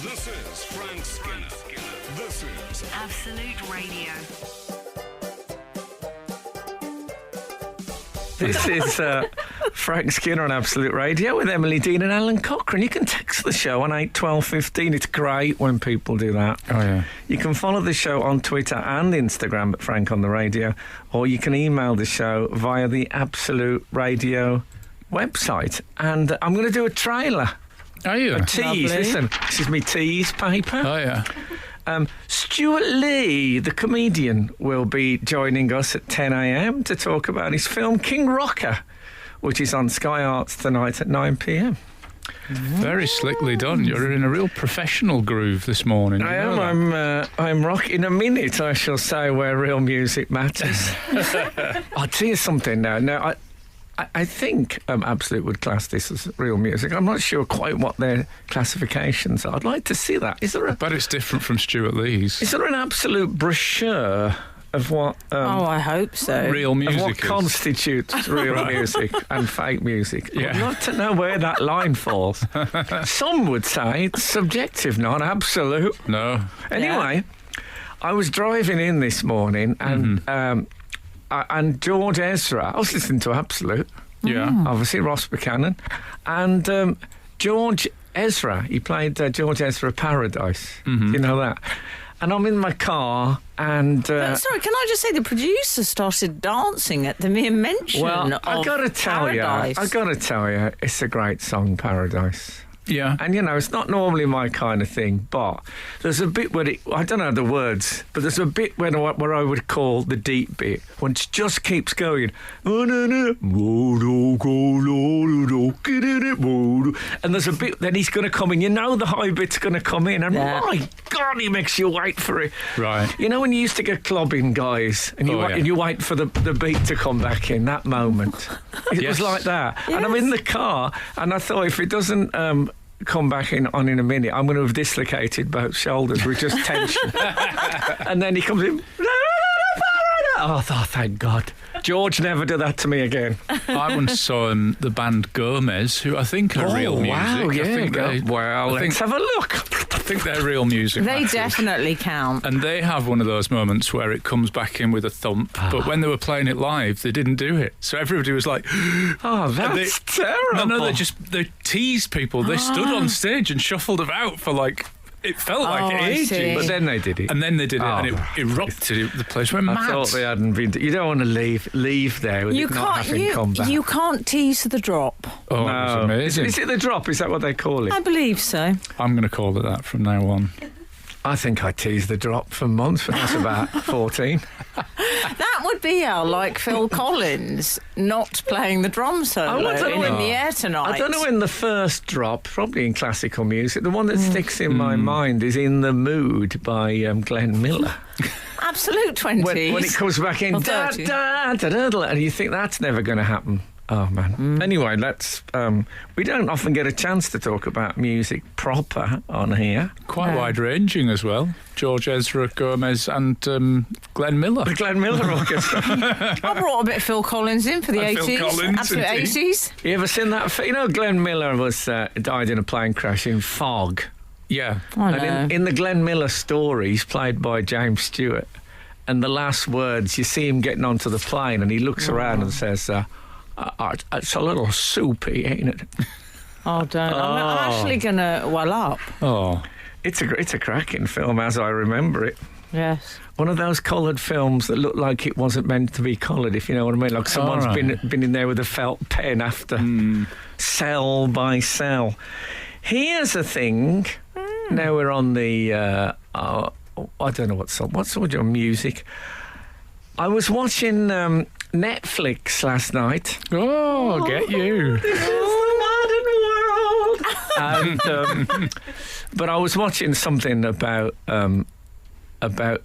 This is Frank Skinner. This is Absolute Radio. This is Frank Skinner on Absolute Radio with Emily Dean and Alan Cochrane. You can text the show on 8 12 15. It's great when people do that. Oh, yeah. You can follow the show on Twitter and Instagram at Frank on the Radio, or you can email the show via the Absolute Radio website. And I'm going to do a trailer. Are you? A tease. Lovely. Listen, this is me tease paper. Oh, yeah. Stewart Lee, the comedian, will be joining us at 10 a.m. to talk about his film King Rocker, which is on Sky Arts tonight at 9 p.m. Very slickly done. You're in a real professional groove this morning. I am. I'm rock. In a minute, I shall say where real music matters. I'll tell you something now. Now, I think Absolute would class this as real music. I'm not sure quite what their classifications are. I'd like to see that. But it's different from Stewart Lee's. Is there an absolute brochure of what? I hope so. Real Of music what is. constitutes real music and fake music. Yeah. I'd like to know where that line falls. Some would say it's subjective, not absolute. No. Anyway, I was driving in this morning and and George Ezra, I was listening to Absolute, Yeah. obviously Ross Buchanan, and George Ezra, he played George Ezra Paradise. You know that? And I'm in my car and... Sorry, can I just say the producer started dancing at the mere mention well, of I got to tell you, it's a great song, Paradise. Yeah. And, you know, it's not normally my kind of thing, but there's a bit where I don't know the words, but there's a bit where I would call the deep bit, when it just keeps going. And there's a bit, then he's going to come in. You know the high bit's going to come in, and my God, he makes you wait for it. Right. You know when you used to get clubbing, guys, and you wait for the beat to come back in, that moment. It was like that. Yes. And I'm in the car, and I thought if it doesn't... come back in a minute, I'm going to have dislocated both shoulders with just tension. And then he comes in. Oh, thank God. George never did that to me again. I once saw the band Gomez, who I think are real music. Wow, yeah. I think Let's have a look. I think they're real music. They actually. definitely count. And they have one of those moments where it comes back in with a thump, but when they were playing it live, they didn't do it. So everybody was like, Oh, that's terrible. no, they teased people. They stood on stage and shuffled about for it felt like I see. ages. But then they did it. And then they did it, and it erupted. The place went I mad. thought they hadn't been... You don't want to leave there with You it not having come back. you can't tease the drop. Oh, it was amazing. Is it the drop? Is that what they call it? I believe so. I'm going to call it that from now on. I think I teased the drop for months when I was about 14. That would be like Phil Collins not playing the drum solo I don't know in when- the air tonight. I don't know when the first drop, probably in classical music, the one that sticks in my mind is In the Mood by Glenn Miller. Absolute 20s. When it comes back in, Or da, 30s. da, da, da, da, and you think that's never going to happen. Oh, man. Anyway, we don't often get a chance to talk about music proper on here. Quite wide-ranging as well. George Ezra, Gomez, and Glenn Miller. The Glenn Miller Orchestra. I brought a bit of Phil Collins in for the And 80s. Phil Collins, Absolute indeed. 80s. You ever seen that? You know, Glenn Miller was died in a plane crash in Fog. Yeah. I know. And in the Glenn Miller story, he's played by James Stewart. And the last words, you see him getting onto the plane, and he looks around and says, it's a little soupy, ain't it? Oh, don't. I'm actually going to well up. Oh. It's a cracking film, as I remember it. Yes. One of those coloured films that look like it wasn't meant to be coloured, if you know what I mean. Like someone's been in there with a felt pen after cell by cell. Here's a thing. Now we're on the... I don't know what's your music. I was watching Netflix last night. Oh, get you. This is the modern world. And, but I was watching something about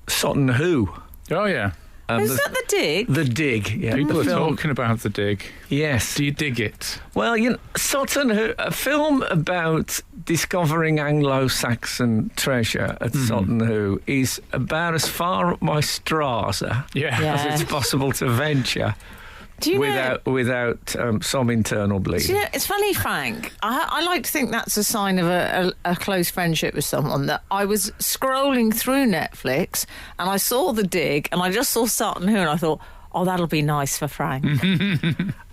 Sutton Hoo. Oh, yeah. Is that the dig? The Dig. Yeah, People the are film. talking about the dig. Yes. Do you dig it? Well, you know, Sutton Hoo, a film about discovering Anglo-Saxon treasure at Sutton Hoo is about as far up my Strasser Yeah. Yeah. as it's possible to venture. Do you know? without some internal bleeding. Do you know, it's funny, Frank. I like to think that's a sign of a close friendship with someone. That I was scrolling through Netflix and I saw The Dig and I just saw Sutton Hoo and I thought, oh, that'll be nice for Frank.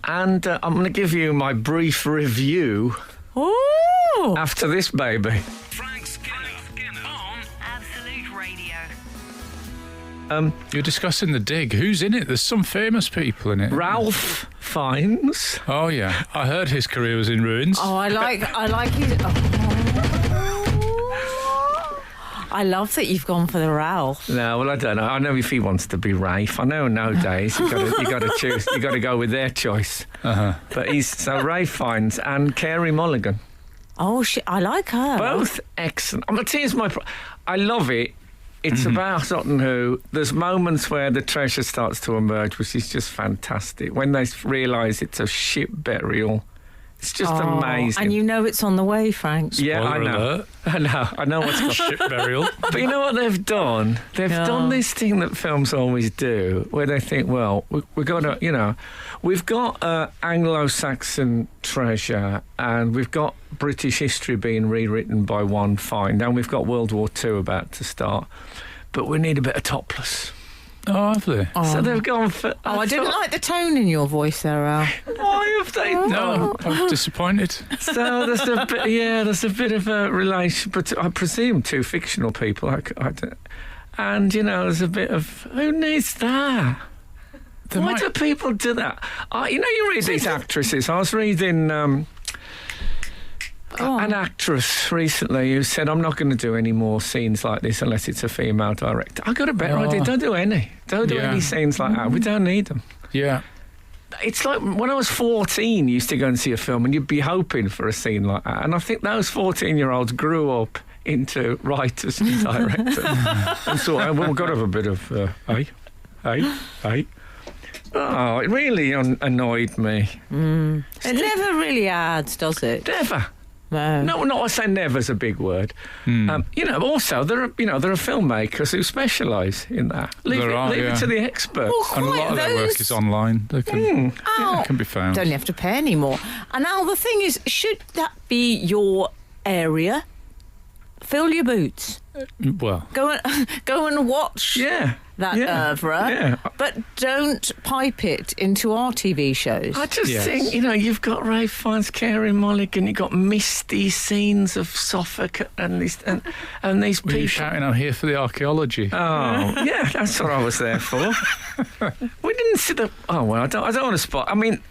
And I'm going to give you my brief review Ooh. after this, baby. Frank Skinner on Absolute Radio. You're discussing The Dig. Who's in it? There's some famous people in it. Ralph Fiennes. Oh, yeah. I heard his career was in ruins. Oh, I like his. I love that you've gone for the Ralph. No, well, I don't know. I know if he wants to be Rafe. I know nowadays you got to choose. You got to go with their choice. But so Rafe Fiennes and Carey Mulligan, Oh, I like her. both excellent. I'm gonna tell you, I love it. It's about Sutton Hoo. There's moments where the treasure starts to emerge, which is just fantastic. When they realise it's a ship burial, it's just amazing. And you know it's on the way, Frank. Yeah, I Spoiler know. alert. I know what's going. Ship burial. But you know what they've done? They've done this thing that films always do, where they think, well, we're going to, we've got Anglo-Saxon treasure, and we've got British history being rewritten by one find, and we've got World War II about to start, but we need a bit of topless. Oh, have they? So they've gone for... I didn't like the tone in your voice there, Al. Why have they done? No, I'm disappointed. So there's a bit of a relation, but I presume two fictional people. And there's a bit of who needs that? Why do people do that? You read these actresses. I was reading an actress recently who said, "I'm not going to do any more scenes like this unless it's a female director." I got a better idea. Don't do any. Don't do any scenes like that. We don't need them. Yeah. It's like when I was 14, you used to go and see a film and you'd be hoping for a scene like that. And I think those 14-year-olds grew up into writers and directors. And so, we've got to have a bit of, hey. Oh, it really annoyed me. It never really adds, does it? Never. No. No, I say never's a big word. Also there are filmmakers who specialise in that. Leave it to the experts. Well, And a lot of their work is online. They can, it can be found. Don't have to pay anymore. And now the thing is, should that be your area? Fill your boots. Well, Go and watch that oeuvre. Yeah. But don't pipe it into our TV shows. I just think, you've got Ralph Fiennes, Carey Mulligan, you've got misty scenes of Suffolk and these were you people. shouting, I'm here for the archaeology? Oh, yeah, that's what I was there for. We didn't see the... Oh, well, I don't want to spot... I mean,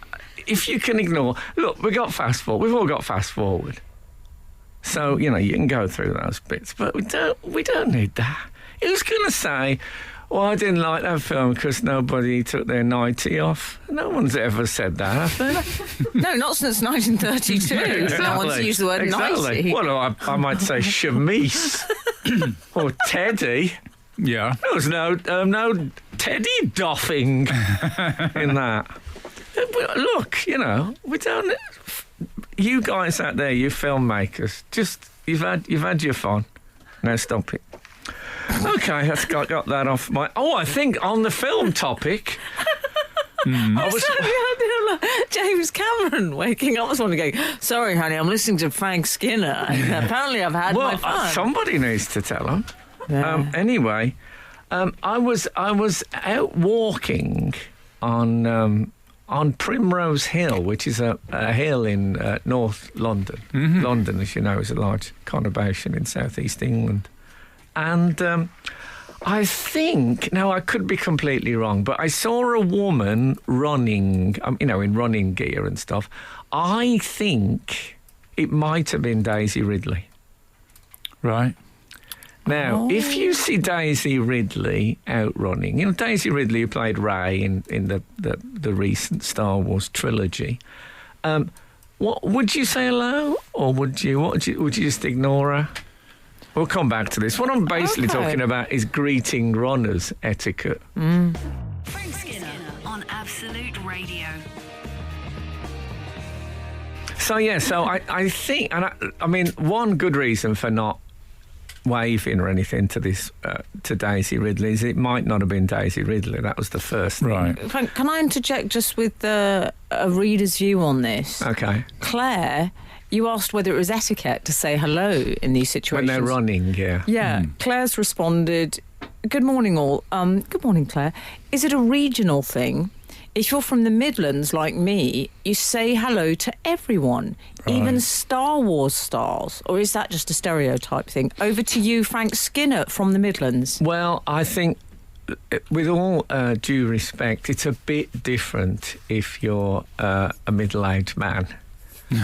if you can ignore... Look, we've all got fast forward. So, you can go through those bits, but we don't need that. Who's going to say, well, I didn't like that film because nobody took their 90 off? No one's ever said that, have they? No, not since 1932. No one's used the word 90. Well, I might say chemise or Teddy. Yeah. There was no Teddy Doffing in that. Look, we don't... You guys out there, you filmmakers, you've had your fun. Now stop it. Okay, that's got that off my... Oh, I think on the film topic... James Cameron waking up this morning going, sorry, honey, I'm listening to Frank Skinner. And apparently I've had my fun. Somebody needs to tell him. Yeah. Anyway, I was out walking on Primrose Hill, which is a hill in North London. London, as you know, is a large conurbation in southeast England. And I think, now I could be completely wrong, but I saw a woman running, in running gear and stuff. I think it might have been Daisy Ridley. Right. Now, if you see Daisy Ridley out running, Daisy Ridley who played Rey in the recent Star Wars trilogy, what would you say hello, or would you just ignore her? We'll come back to this. What I'm basically talking about is greeting runners etiquette. Frank Skinner on Absolute Radio. So I think, and I mean, one good reason for not waving or anything to this to Daisy Ridley is it might not have been Daisy Ridley. That was the first thing. Right. Frank, can I interject just with a reader's view on this? Okay. Claire, you asked whether it was etiquette to say hello in these situations. When they're running, yeah. Yeah, Claire's responded, "Good morning all. Good morning, Claire. Is it a regional thing? If you're from the Midlands like me, you say hello to everyone, even Star Wars stars. Or is that just a stereotype thing? Over to you, Frank Skinner from the Midlands." Well, I think, with all due respect, it's a bit different if you're a middle-aged man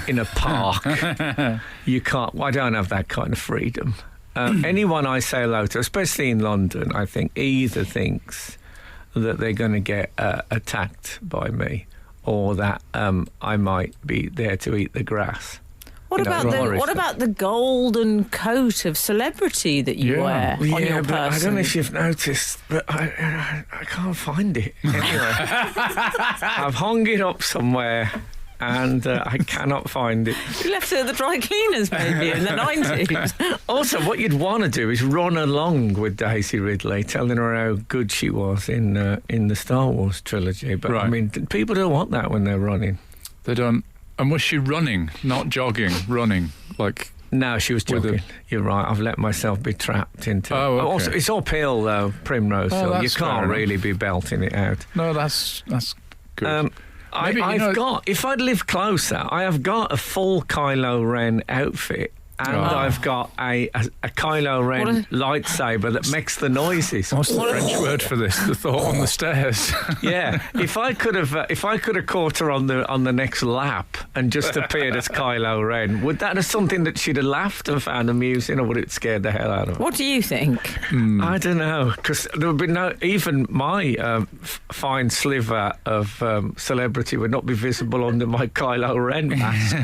in a park. You can't. I don't have that kind of freedom. Anyone I say hello to, especially in London, I think either thinks that they're going to get attacked by me, or that I might be there to eat the grass. What about the golden coat of celebrity that you wear on your person? I don't know if you've noticed, but I can't find it anywhere. I've hung it up somewhere. And I cannot find it. You left it at the dry cleaners, maybe, in the 90s. Also, what you'd want to do is run along with Daisy Ridley, telling her how good she was in the Star Wars trilogy. But, I mean, people don't want that when they're running. They don't. And was she running, not jogging, running? Like... No, she was jogging. You're right. I've let myself be trapped into... Oh, okay. Also, it's uphill, though, Primrose Hill. You can't really be belting it out. No, that's good. If I'd lived closer, I have got a full Kylo Ren outfit, and I've got a Kylo Ren lightsaber that makes the noises. What's the French word for this? The thought on the stairs. Yeah, if I could have caught her on the next lap and just appeared as Kylo Ren, would that have something that she'd have laughed and found amusing, or would it scare the hell out of her? What do you think? I don't know, because there would be even my fine sliver of celebrity would not be visible under my Kylo Ren mask.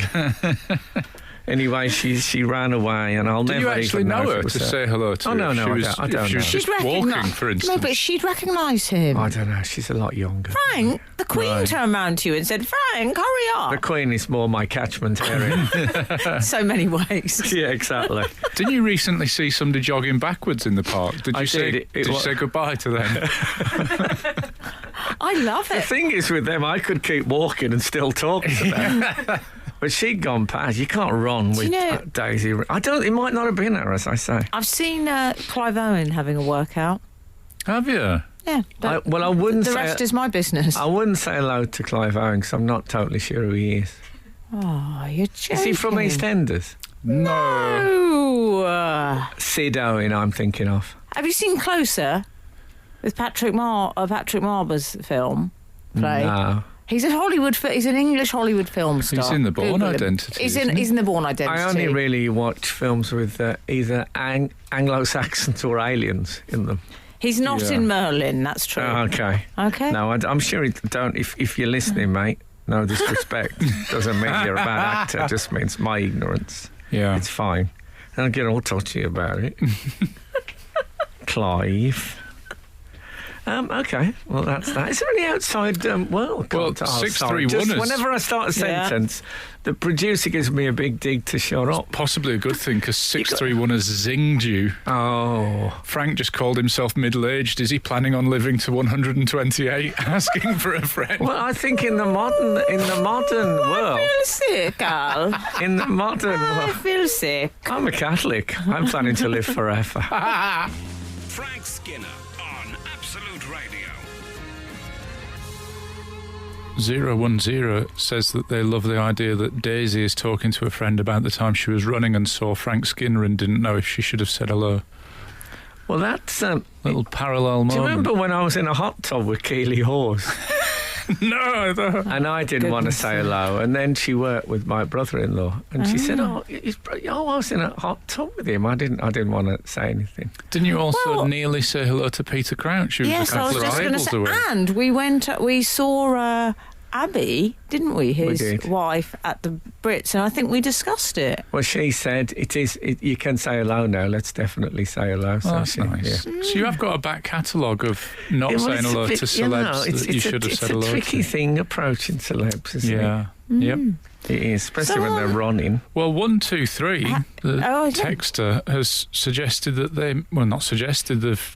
Anyway, she ran away, and I'll never even know. Do you actually know her to say hello to? Oh, no, I don't know. She's walking, for instance. No, but she'd recognise him. I don't know. She's a lot younger. Frank, the Queen turned round to you and said, "Frank, hurry up." The Queen is more my catchment area. So many ways. Yeah, exactly. Didn't you recently see somebody jogging backwards in the park? Did you say goodbye to them? I love it. The thing is with them, I could keep walking and still talk to them. But she'd gone past. You can't run with Daisy. It might not have been her, as I say. I've seen Clive Owen having a workout. Have you? Yeah. I wouldn't say... The rest is my business. I wouldn't say hello to Clive Owen, because I'm not totally sure who he is. Oh, you're joking. Is he from EastEnders? No. Sid Owen, I'm thinking of. Have you seen Closer? With Patrick Marber's film play? No. He's an English Hollywood film star. He's in The Bourne Identity. He's in The Bourne Identity. I only really watch films with either Anglo-Saxons or aliens in them. He's not in Merlin, that's true. Okay. No, I'm sure he don't. If you're listening, mate, no disrespect. Doesn't mean you're a bad actor. It just means my ignorance. Yeah. It's fine. Don't get all touchy about it. Clive. Okay, well, that's that. Is there any outside world? Well, 631 whenever I start a sentence, the producer gives me a big dig to shut up. Possibly a good thing, because 631 has zinged you. Oh. Frank just called himself middle-aged. Is he planning on living to 128, asking for a friend? Well, I think in the modern world... I feel sick, Al. In the modern world... I feel sick. I'm a Catholic. I'm planning to live forever. Frank Skinner on Absolute Radio. 010 says that they love the idea that Daisy is talking to a friend about the time she was running and saw Frank Skinner and didn't know if she should have said hello. Well, that's... little parallel moment. Do you remember when I was in a hot tub with Keely Hawes? No. And I didn't want to say hello. And then she worked with my brother-in-law, and she said, I was in a hot tub with him. I didn't want to say anything. Didn't you also nearly say hello to Peter Crouch? Who was a couple of tables away. And we saw Abby, didn't we? His wife at the Brits, and I think we discussed it. Well, she said you can say hello now. Let's definitely say hello. So that's nice. Yeah. So you have got a back catalogue of not saying hello to celebs that you should have said hello to. It's a tricky thing approaching celebs, isn't it? Yep. It is, especially when they're running. Well, 123, the yeah. texter has suggested that they've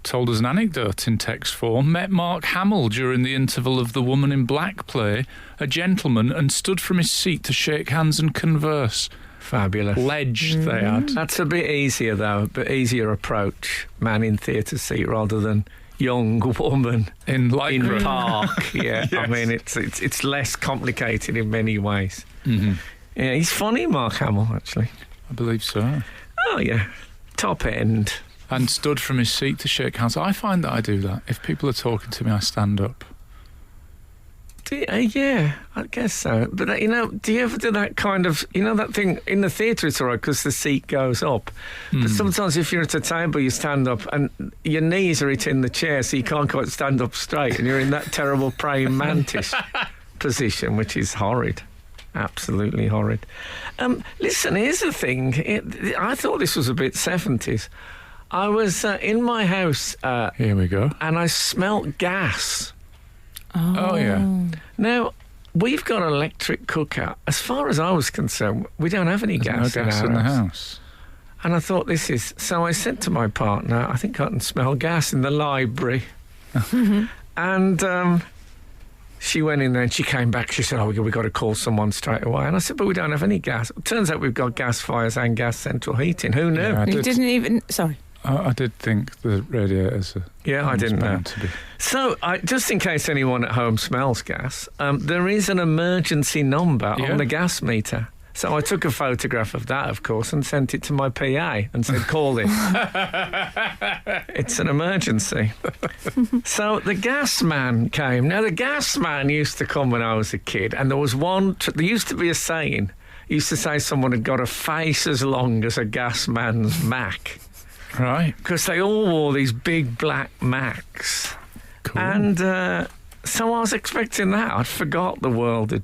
told us an anecdote in text form. Met Mark Hamill during the interval of The Woman in Black play, a gentleman, and stood from his seat to shake hands and converse. Fabulous. Ledge they had. That's a bit easier, though, a bit easier approach, man in theatre seat rather than young woman In lycra. in park. Yeah, Yes. I mean, it's less complicated in many ways. Mm-hmm. Yeah, he's funny, Mark Hamill, actually. I believe so. Oh, yeah. Top end. And stood from his seat to shake hands. I find that I do that. If people are talking to me, I stand up. Yeah, I guess so. But, do you ever do that kind of, that thing in the theatre, it's all right because the seat goes up. But sometimes if you're at a table, you stand up and your knees are hitting the chair so you can't quite stand up straight and you're in that terrible praying mantis position, which is horrid. Absolutely horrid. Listen, here's the thing. I thought this was a bit 70s. I was in my house Here we go. and I smelt gas. Oh, yeah. Now, we've got an electric cooker. As far as I was concerned, we don't have any There's gas, no gas in in our the house. house. And I thought So I said to my partner, I think I can smell gas in the library. And she went in there and she came back. She said, we got to call someone straight away. And I said, but we don't have any gas. It turns out we've got gas fires and gas central heating. Who knew? Yeah, I You did. didn't even... Sorry. I did think the radiators are... Yeah, I didn't know. meant to be. So, just in case anyone at home smells gas, there is an emergency number Yeah. on the gas meter. So I took a photograph of that, of course, and sent it to my PA and said, call this. It's an emergency. So the gas man came. Now, the gas man used to come when I was a kid, and there was one... there used to be a saying. Used to say someone had got a face as long as a gas man's Mac. Right. Because they all wore these big black Macs. Cool. And so I was expecting that. I'd forgot the world had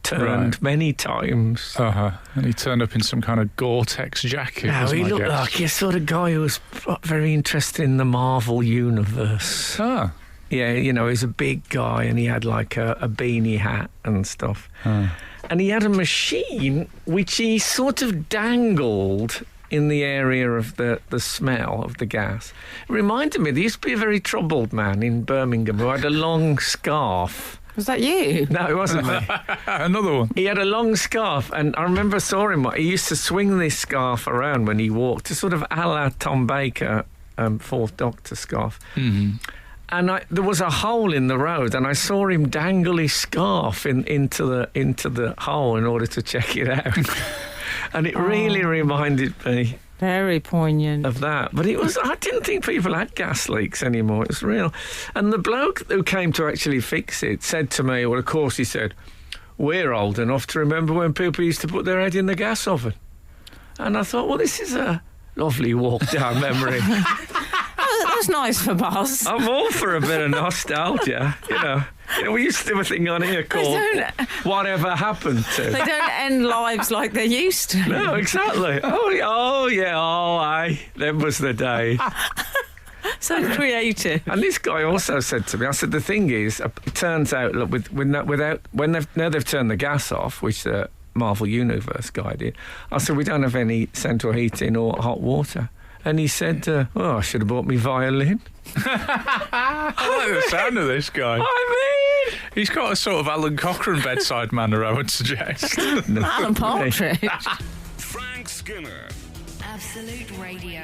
turned Right. many times. Uh-huh. And he turned up in some kind of Gore-Tex jacket. No, was he my looked guess. like a sort of guy who was very interested in the Marvel universe. Ah. Yeah, he's a big guy and he had like a beanie hat and stuff. And he had a machine which he sort of dangled in the area of the smell of the gas. It reminded me, there used to be a very troubled man in Birmingham who had a long scarf. Was that you? No, it wasn't me. Another one. He had a long scarf, and I remember saw him. He used to swing this scarf around when he walked, to sort of a la Tom Baker, Fourth Doctor scarf. Mm-hmm. And there was a hole in the road, and I saw him dangle his scarf into the hole in order to check it out. And it really reminded me Very poignant. of that. But I didn't think people had gas leaks anymore. It was real. And the bloke who came to actually fix it said to me, well, of course, he said, we're old enough to remember when people used to put their head in the gas oven. And I thought, well, this is a lovely walk down memory. That's nice for Buzz. I'm all for a bit of nostalgia, we used to do a thing on here called Whatever Happened To. They don't end lives like they used to. No, exactly. Aye, that was the day. So creative. And this guy also said to me, I said, the thing is, it turns out, look, when they've turned the gas off, which the Marvel Universe guy did, I said, we don't have any central heating or hot water. And he said, I should have bought me violin. I like the sound of this guy. I mean... He's got a sort of Alan Cochrane bedside manner, I would suggest. Alan Partridge. Frank Skinner. Absolute Radio.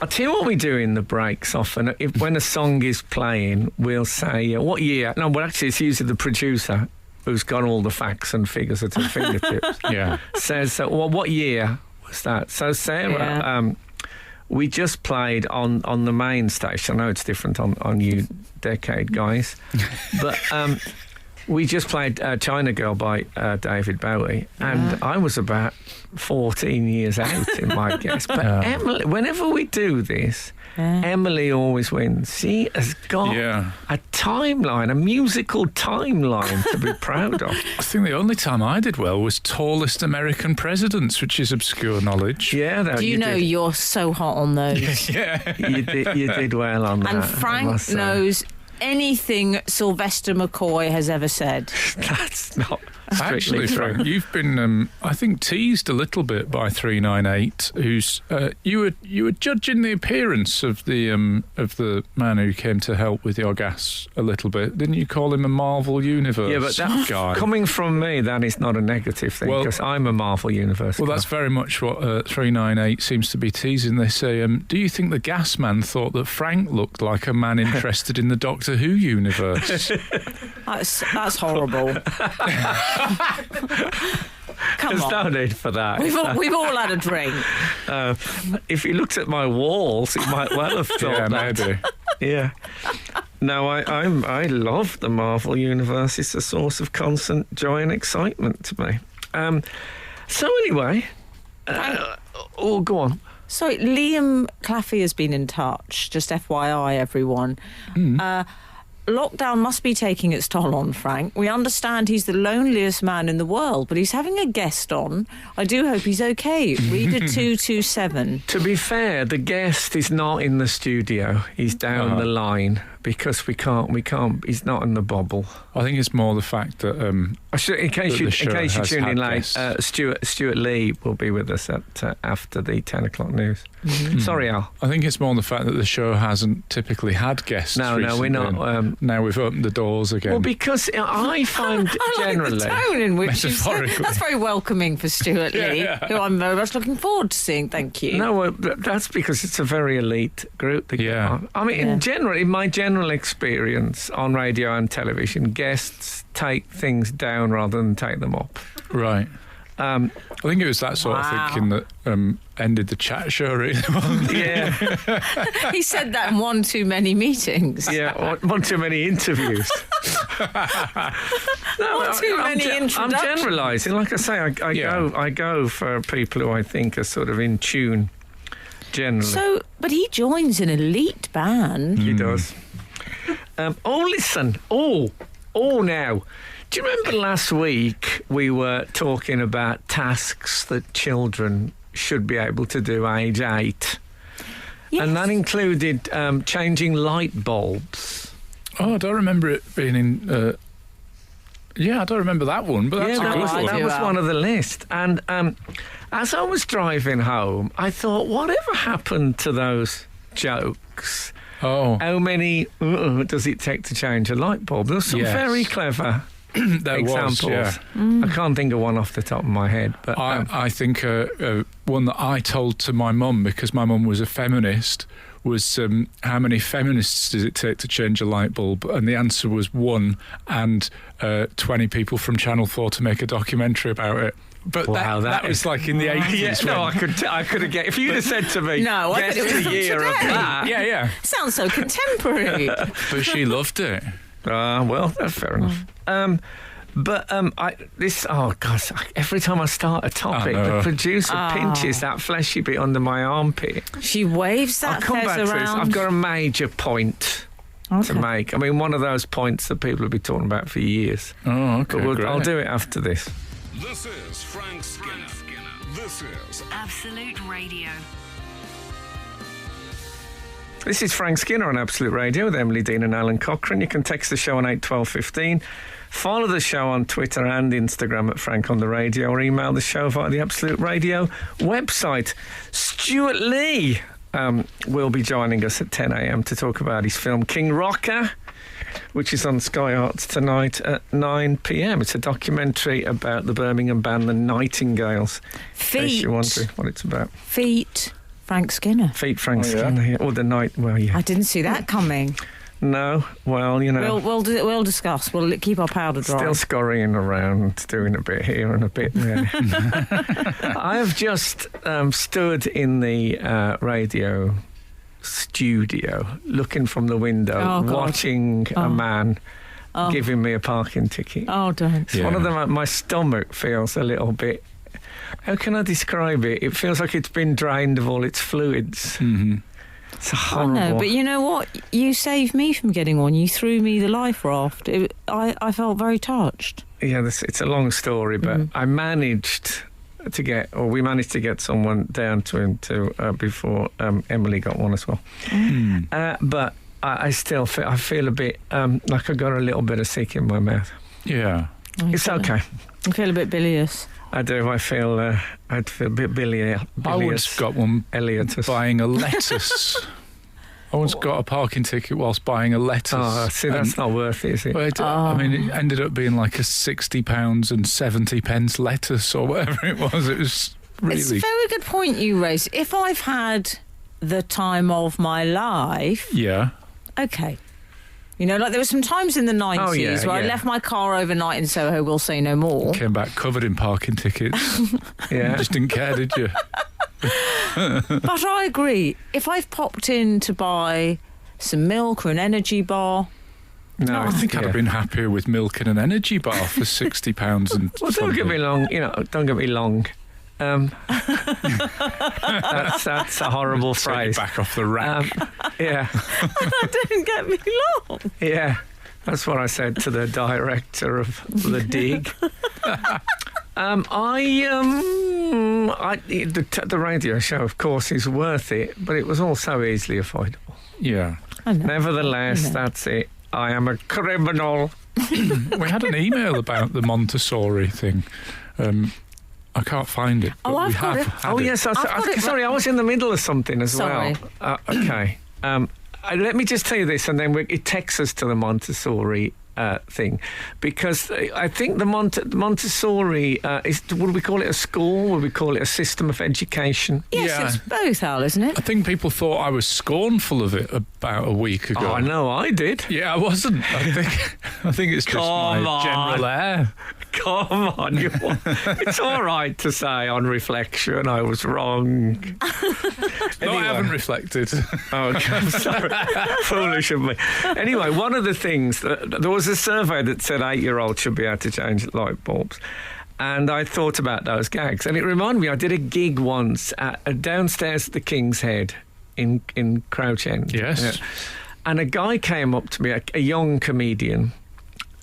I'll tell you what we do in the breaks often. When a song is playing, we'll say, what year? No, well, actually, it's usually the producer who's got all the facts and figures at her fingertips. Yeah. Says, what year was that? So, Sarah, we just played on the main station. I know it's different on you decade guys. But we just played China Girl by David Bowie. And I was about 14 years out in my guess. But Emily, whenever we do this, Emily always wins. She has got a timeline, a musical timeline to be proud of. I think the only time I did well was Tallest American Presidents, which is obscure knowledge. Yeah, no, Do you know did. you're so hot on those? Yeah. You did well on that. And I Frank must say. knows anything Sylvester McCoy has ever said. That's not strictly Actually, true. Frank, you've been, I think, teased a little bit by 398, who's you were judging the appearance of the man who came to help with your gas a little bit. Didn't you call him a Marvel Universe Yeah, but that, guy? coming from me, that is not a negative thing, Well- because I'm a Marvel Universe Well, guy. that's very much what 398 seems to be teasing. They say, do you think the gas man thought that Frank looked like a man interested in the Doctor Who universe? That's horrible. Come There's on. no need for that. We've all had a drink. If he looked at my walls, he might well have thought Yeah, that. maybe. Yeah. No, I love the Marvel Universe. It's a source of constant joy and excitement to me. So anyway, go on. So Liam Claffey has been in touch, just FYI everyone. Lockdown must be taking its toll on Frank. We understand he's the loneliest man in the world, but he's having a guest on. I do hope he's okay. Reader 227. To be fair, the guest is not in the studio. He's down the line because we can't. He's not in the bubble. I think it's more the fact that In case you has tune in had late, guests. Stuart Lee will be with us at after the 10 o'clock news. Sorry, Al. I think it's more the fact that the show hasn't typically had guests. No, we're recently. not. Now we've opened the doors again. Well, because I find generally. I like the tone in which you said. Metaphorically. That's very welcoming for Stewart Lee, who I'm very much looking forward to seeing. Thank you. No, that's because it's a very elite group. That Yeah. I mean, in my general experience on radio and television, guests take things down rather than take them up. Right. I think it was that sort of thinking that ended the chat show, really. Wasn't it? Yeah, He said that in one too many meetings. yeah. One too many interviews. One too many I'm introductions. generalising. Like I say, I go for people who I think are sort of in tune. Generally, So, but he joins an elite band. he does. Listen. Now. Do you remember last week we were talking about tasks that children should be able to do age 8? Yes. And that included changing light bulbs. Oh, I don't remember it being in. I don't remember that one, but that's a that good was- one. that was one of the list. And as I was driving home, I thought, whatever happened to those jokes? Oh, How many does it take to change a light bulb? There's some Yes. very clever there examples. was, yeah. I can't think of one off the top of my head, but I think one that I told to my mum, because my mum was a feminist, was how many feminists does it take to change a light bulb? And the answer was 1, and 20 people from Channel 4 to make a documentary about it. But Wow, that that was is- like in the 80s. no, when- I could have get if you'd have said to me, No, I guess thought it was the from year of today. that. yeah. Sounds so contemporary. But she loved it. Well, that's fair enough. Every time I start a topic, I know. the producer pinches that fleshy bit under my armpit. She waves I'll that come back fez to this. around. I've got a major point to make. I mean, one of those points that people have been talking about for years. Oh, okay. But great. I'll do it after this. This is Frank Skinner. This is Absolute Radio. This is Frank Skinner on Absolute Radio with Emily Dean and Alan Cochrane. You can text the show on 81215. Follow the show on Twitter and Instagram at Frank on the Radio, or email the show via the Absolute Radio website. Stewart Lee will be joining us at 10 a.m. to talk about his film King Rocker, which is on Sky Arts tonight at 9 p.m. It's a documentary about the Birmingham band The Nightingales. In case you're wondering what it's about. Feet. Frank Skinner. Feet Frank Skinner, yeah. Or the night, well, yeah. I didn't see that coming. No, well, you know. We'll discuss. We'll keep our powder dry. Still scurrying around, doing a bit here and a bit there. I have just stood in the radio studio, looking from the window, Oh, God. watching a man giving me a parking ticket. Oh, don't. It's one of them. My stomach feels a little bit. How can I describe it? It feels like it's been drained of all its fluids. Mm-hmm. It's I horrible. know, but you know what? You saved me from getting on. You threw me the life raft. I felt very touched. Yeah, it's a long story, but we managed to get someone down to him before Emily got one as well. But I still feel a bit like I got a little bit of sick in my mouth. Yeah. It's okay. You feel a bit bilious. I do. I'd feel a bit bilious. I once got one Elliot. buying a lettuce. I once got a parking ticket whilst buying a lettuce. Oh, see, that's not worth it, is it? Well, I mean, it ended up being like a £60 and 70 pence lettuce or whatever it was. It was really... It's a very good point you raised. If I've had the time of my life... Yeah. Okay. You know, like there were some times in the 90s where I left my car overnight in Soho, we'll say no more. Came back covered in parking tickets. Yeah. Just didn't care, did you? But I agree. If I've popped in to buy some milk or an energy bar... No, I think I'd have been happier with milk and an energy bar for £60 and... Well, don't get me wrong. Don't get me long. That's a horrible Take phrase. it back off the rack. Yeah. Don't get me wrong. Yeah. That's what I said to the director of the dig. The radio show, of course, is worth it, but it was all so easily avoidable. Yeah. Nevertheless, that's it. I am a criminal. We had an email about the Montessori thing. I can't find it. But I've we got have it. had Oh, it. yes. Sorry, I was in the middle of something as Sorry. well. Okay. Let me just tell you this, and then it takes us to the Montessori thing, because I think the Montessori would we call it a school? Would we call it a system of education? Yes, Yeah. it's both, Al, isn't it? I think people thought I was scornful of it about a week ago. Oh, I know I did. Yeah, I wasn't. I think it's just Come my on. general air. Come on, it's all right to say on reflection I was wrong. No, I haven't reflected. Oh, okay, I'm sorry. Foolish of me. Anyway, one of the things, there was a survey that said 8-year-olds should be able to change light bulbs. And I thought about those gags. And it reminded me, I did a gig once downstairs at the King's Head in Crouch End. Yes. Yeah. And a guy came up to me, a young comedian,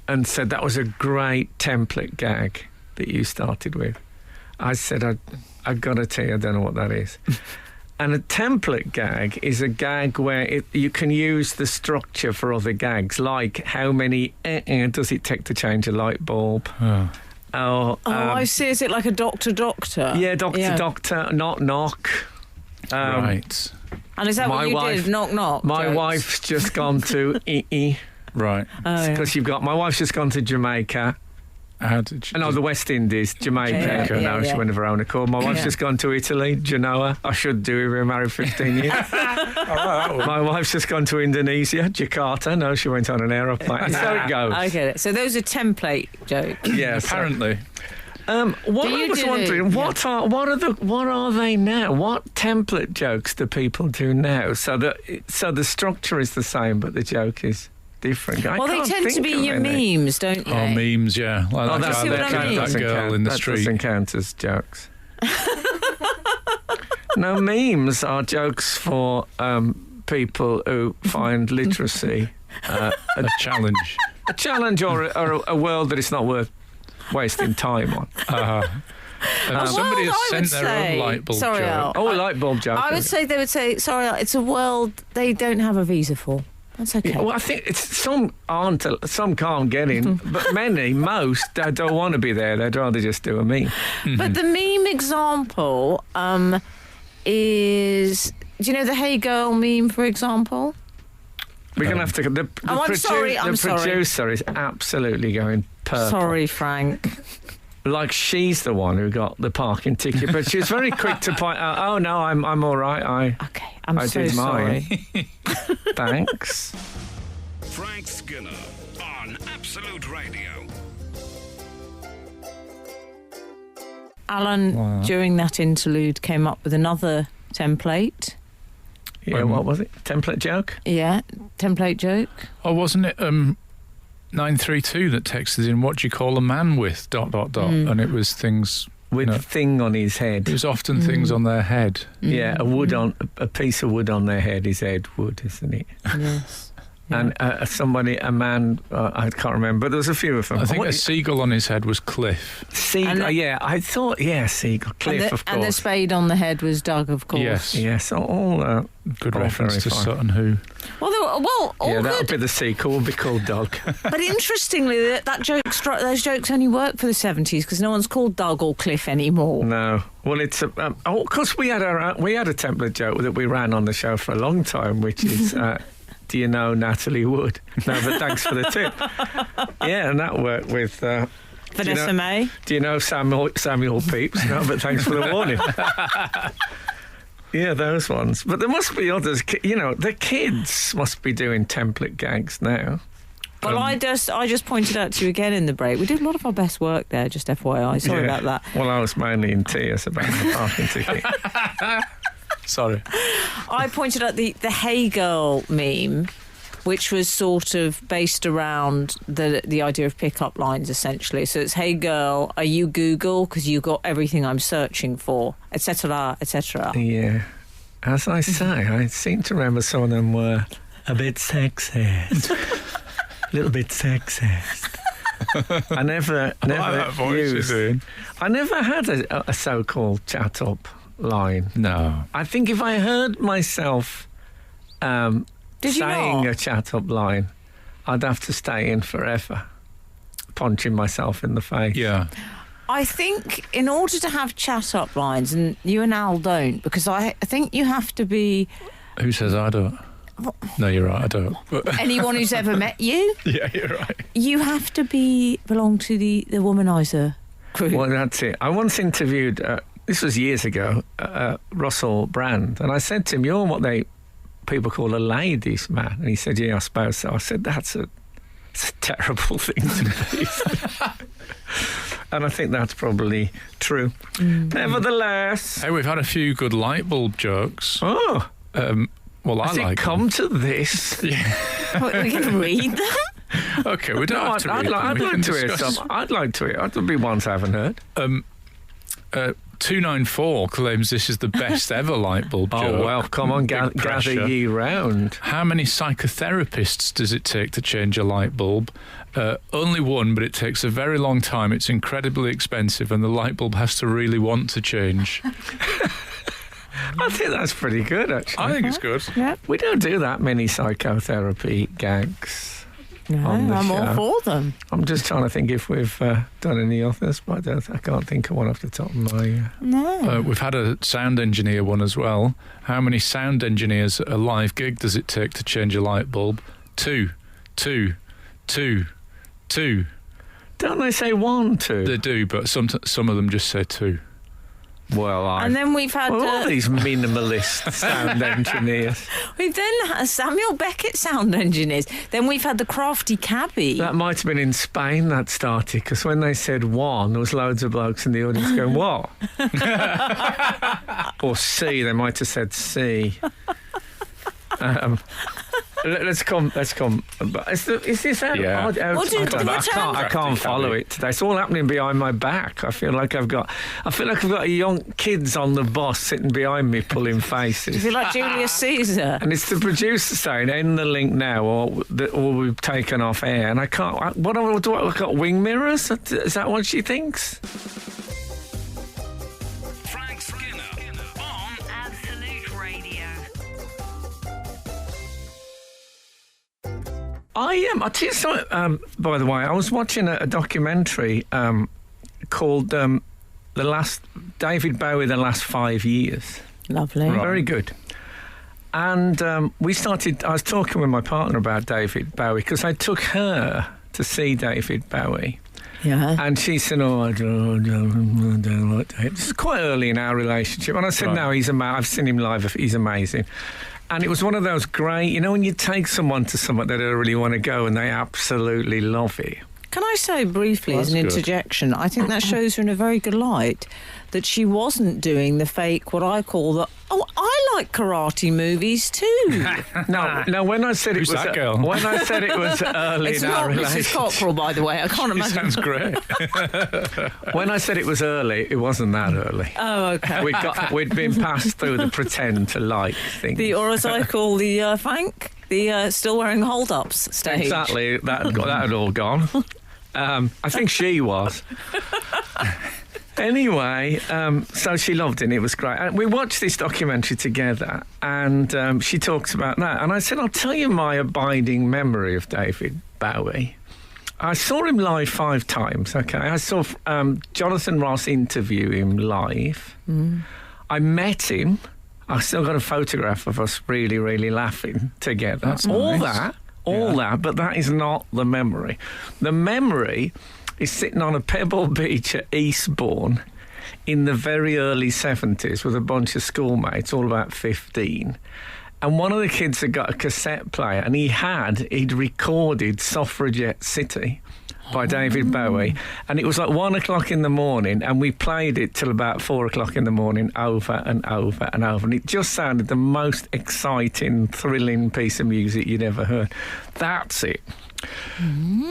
and said, that was a great template gag that you started with. I said, I've got to tell you, I don't know what that is. And a template gag is a gag where you can use the structure for other gags, like how many does it take to change a light bulb? Oh. I see. Is it like a doctor? Yeah, doctor, knock. Right. And is that what you did? Knock. My jokes? wife's just gone to Right. because my wife's just gone to Jamaica. How did you... No, the West Indies, Jamaica. Yeah, She went of her own accord. My wife's just gone to Italy, Genoa. I should do. We were married 15 years. My wife's just gone to Indonesia, Jakarta. No, she went on an aeroplane. So it goes. I get it. So those are template jokes. Yeah, Apparently. What I was wondering, what are they now? What template jokes do people do now? So the structure is the same, but the joke is different. Well, they tend to be your memes, don't they? Oh, memes, yeah. Like that's that girl in the street. That doesn't count as jokes. No, memes are jokes for people who find literacy a challenge. A challenge or a world that it's not worth wasting time on. Somebody has sent their own light bulb joke. Al. Oh, a light bulb joke. I would say they would say, sorry, Al, it's a world they don't have a visa for. That's okay. Yeah, well, I think some can't get in, but most don't want to be there. They'd rather just do a meme. But the meme example is, do you know the Hey Girl meme, for example? We're going to have to... The producer is absolutely going purple. Sorry, Frank. Like she's the one who got the parking ticket, but she was very quick to point out, oh, no, I'm all right. Okay, I'm I so did mine. sorry. Thanks. Frank Skinner on Absolute Radio. Alan, during that interlude, came up with another template. Yeah, what was it? Template joke? Yeah, template joke. Oh, wasn't it 932 that texted in, what do you call a man with ... And it was things... With a thing on his head. It was often things on their head. Yeah, a piece of wood on their head is Ed Wood, isn't it? Yes. And a man, I can't remember, but there was a few of them. I think a seagull on his head was Cliff. Seagull, I thought, seagull. Cliff, of course. And the spade on the head was Doug, of course. Yes. Yes, all good all reference very to fine. Sutton Hoo. Well, there Well, all Yeah, that'll good. be the sequel. Will be called Doug. But interestingly, those jokes only work for the 70s because no one's called Doug or Cliff anymore. No. Well, it's of course we had a template joke that we ran on the show for a long time, which is. Do you know Natalie Wood? No, but thanks for the tip. Yeah, and that worked with Vanessa May. Do you know Samuel Pepys? No, but thanks for the warning. Yeah, those ones. But there must be others. The kids must be doing template gags now. Well, I just pointed out to you again in the break. We did a lot of our best work there, just FYI. Sorry about that. Well, I was mainly in tears about the parking ticket. Sorry. I pointed out the Hey Girl meme, which was sort of based around the idea of pickup lines, essentially. So it's, hey girl, are you Google? Because you got everything I'm searching for, etc., etc. Yeah. As I say, I seem to remember some of them were a bit sexist. A little bit sexist. I never had a so-called chat-up line. No. I think if I heard myself saying a chat-up line, I'd have to stay in forever, punching myself in the face. Yeah. I think in order to have chat-up lines, and you and Al don't, because I think you have to be... Who says I don't? No, you're right, I don't. But Anyone who's ever met you, yeah, you're right. you have to belong to the womanizer group. Well, that's it. I once interviewed... this was years ago, Russell Brand, and I said to him, "You're what people call a ladies' man," and he said, "Yeah, I suppose so." I said, it's a terrible thing to be." And I think that's probably true. Nevertheless, Hey, we've had a few good light bulb jokes. well, Has I like. Come to this. We're going to read them? Okay, we don't have to read them. I'd We like can to hear discuss. some. I'd like to hear. There'll be ones I haven't heard. 294 claims this is the best ever light bulb joke. Oh well, come on, Big gather pressure. ye round. How many psychotherapists does it take to change a light bulb? Only one, but it takes a very long time. It's incredibly expensive, and the light bulb has to really want to change. I think that's pretty good, actually. I think it's good. Yeah. We don't do that many psychotherapy gags. No, On the I'm all show. for them. I'm just trying to think if we've done any others, but I can't think of one off the top of my... No. We've had a sound engineer one as well. How many sound engineers at a live gig does it take to change a light bulb? Two. Don't they say 1, 2? They do, but some of them just say two. Well, And then we've had all these minimalist sound engineers. we've then had Samuel Beckett sound engineers. Then we've had the crafty cabbie. That might have been in Spain that started, because when they said 1, there was loads of blokes in the audience going, what? Or C, they might have said C. Let's come. But is this out? Yeah. I can't follow it today. It's all happening behind my back. I feel like I've got young kids on the bus sitting behind me pulling faces. You feel like Julius Caesar. And it's the producer saying, "End the link now, or we've taken off air." And I can't. What do I got? Wing mirrors? Is that what she thinks? Frank Skinner on Absolute Radio. I'll tell you something, by the way. I was watching a documentary called David Bowie, The Last 5 Years. Lovely. Right. Very good. And I was talking with my partner about David Bowie, because I took her to see David Bowie. Yeah. And she said, I don't like David. This is quite early in our relationship. And I said, Right. no, I've seen him live. He's amazing. And it was one of those great, when you take someone to somewhere they don't really want to go and they absolutely love it. Can I say briefly, Well, as an that's good. interjection, I think that shows her in a very good light that she wasn't doing the fake, what I call I like karate movies too. No, when I said Who's it was that girl? when I said it was early It's in our not Mrs. relationship. Cockrell, by the way. I can't It imagine. sounds great. When I said it was early, it wasn't that early. Oh, okay. We'd been passed through the pretend to like thing. Or as I call the Frank, the still wearing hold-ups stage. Exactly, that had all gone. I think she was. Anyway, so she loved it and it was great. And we watched this documentary together and she talks about that. And I said, I'll tell you my abiding memory of David Bowie. I saw him live 5 times, okay? I saw Jonathan Ross interview him live. I met him. I still got a photograph of us really, really laughing together. That's all nice. that, but that is not the memory. The memory is sitting on a pebble beach at Eastbourne in the very early 70s with a bunch of schoolmates, all about 15. And one of the kids had got a cassette player and he'd recorded Suffragette City by David Bowie. And it was like 1 o'clock in the morning and we played it till about 4 o'clock in the morning over and over and over. And it just sounded the most exciting, thrilling piece of music you'd ever heard. That's it.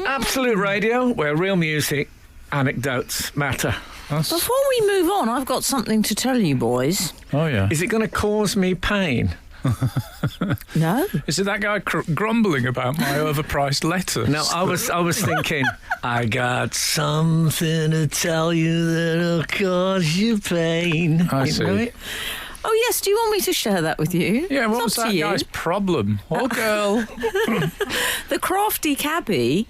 Absolute Radio, where real music, anecdotes matter. Before we move on, I've got something to tell you, boys. Oh, yeah. Is it going to cause me pain? No? Is it that guy grumbling about my overpriced lettuce? No, I was thinking, I got something to tell you that'll cause you pain. I You see. know it? Oh, yes, do you want me to share that with you? Yeah, what was It's up that to you. guy's problem? Oh, girl. The crafty cabbie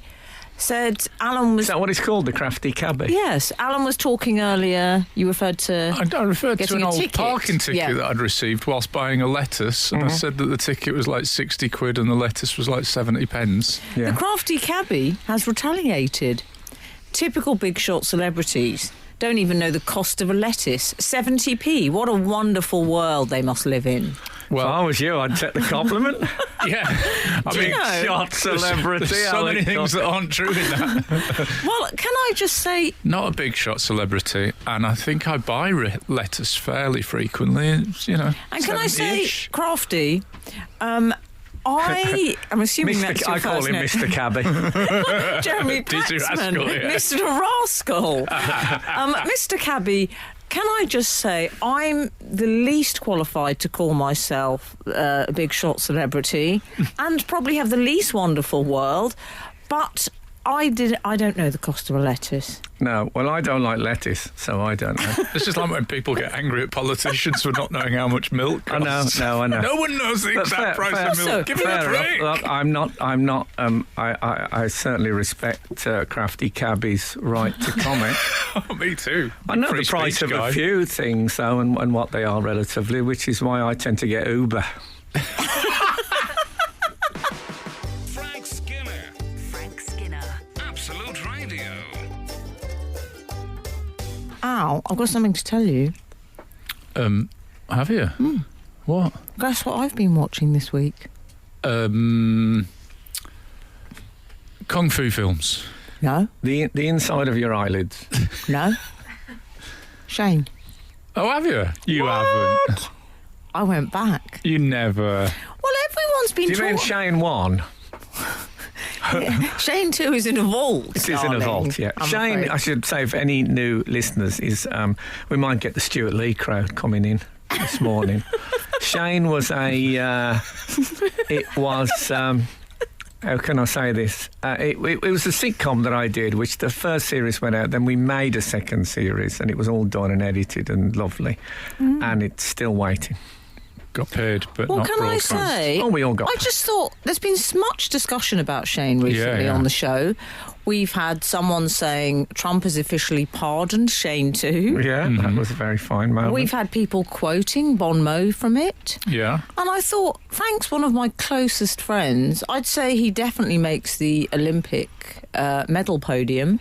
said Alan was... Is that what it's called, the crafty cabbie? Yes, Alan was talking earlier. You referred to... I referred to Getting an a old ticket. parking ticket Yeah. that I'd received whilst buying a lettuce, and I said that the ticket was like 60 quid and the lettuce was like 70 pence. Yeah. The crafty cabbie has retaliated. Typical big shot celebrities don't even know the cost of a lettuce. 70p. What a wonderful world they must live in. If I was you, I'd take the compliment. Yeah. I Do you mean, know- Shot celebrity. there's so many things that aren't true in that. Well, can I just say... Not a big shot celebrity, and I think I buy lettuce fairly frequently. It's, you know, And can I say, 70-ish. crafty... I'm assuming that's your I call first him name. Mr. Cabbie. Jeremy Dizzy Paxman, rascal, yeah. Mr. Rascal. Mr. Cabby, can I just say I'm the least qualified to call myself a big shot celebrity and probably have the least wonderful world, but I don't know the cost of a lettuce. No, well, I don't like lettuce, so I don't know. It's just like when people get angry at politicians for not knowing how much milk I know, costs. I know. No one knows the But exact price of milk. So- Give me a Fair break. enough. Look, I certainly respect crafty cabbie's right to comment. Oh, me too. I know Free the price speech of guy. a few things, though, and what they are relatively, which is why I tend to get Uber. Frank Skinner. Frank Skinner. Absolute Radio. Al, I've got something to tell you. Have you? What? Guess what I've been watching this week? Kung Fu films. No, The inside of your eyelids. no. Shane, Oh, have you? You haven't. I went back. You never. Well, everyone's been Do you mean talking... Shane 1? Shane 2 is in a vault. It is in a darling, vault, yeah. I'm Shane, afraid. I should say, for any new listeners, is we might get the Stewart Lee crowd coming in this morning. Shane was how can I say this? It was a sitcom that I did, which the first series went out, then we made a second series, and it was all done and edited and lovely, and it's still waiting. Got paid, but Well, not can I broadcast. say... Oh, we all got I just thought there's been much discussion about Shane recently Yeah. on the show. We've had someone saying Trump has officially pardoned Shane too. Yeah, that was a very fine moment. We've had people quoting Bon Mo from it. Yeah. And I thought, Frank's one of my closest friends. I'd say he definitely makes the Olympic medal podium.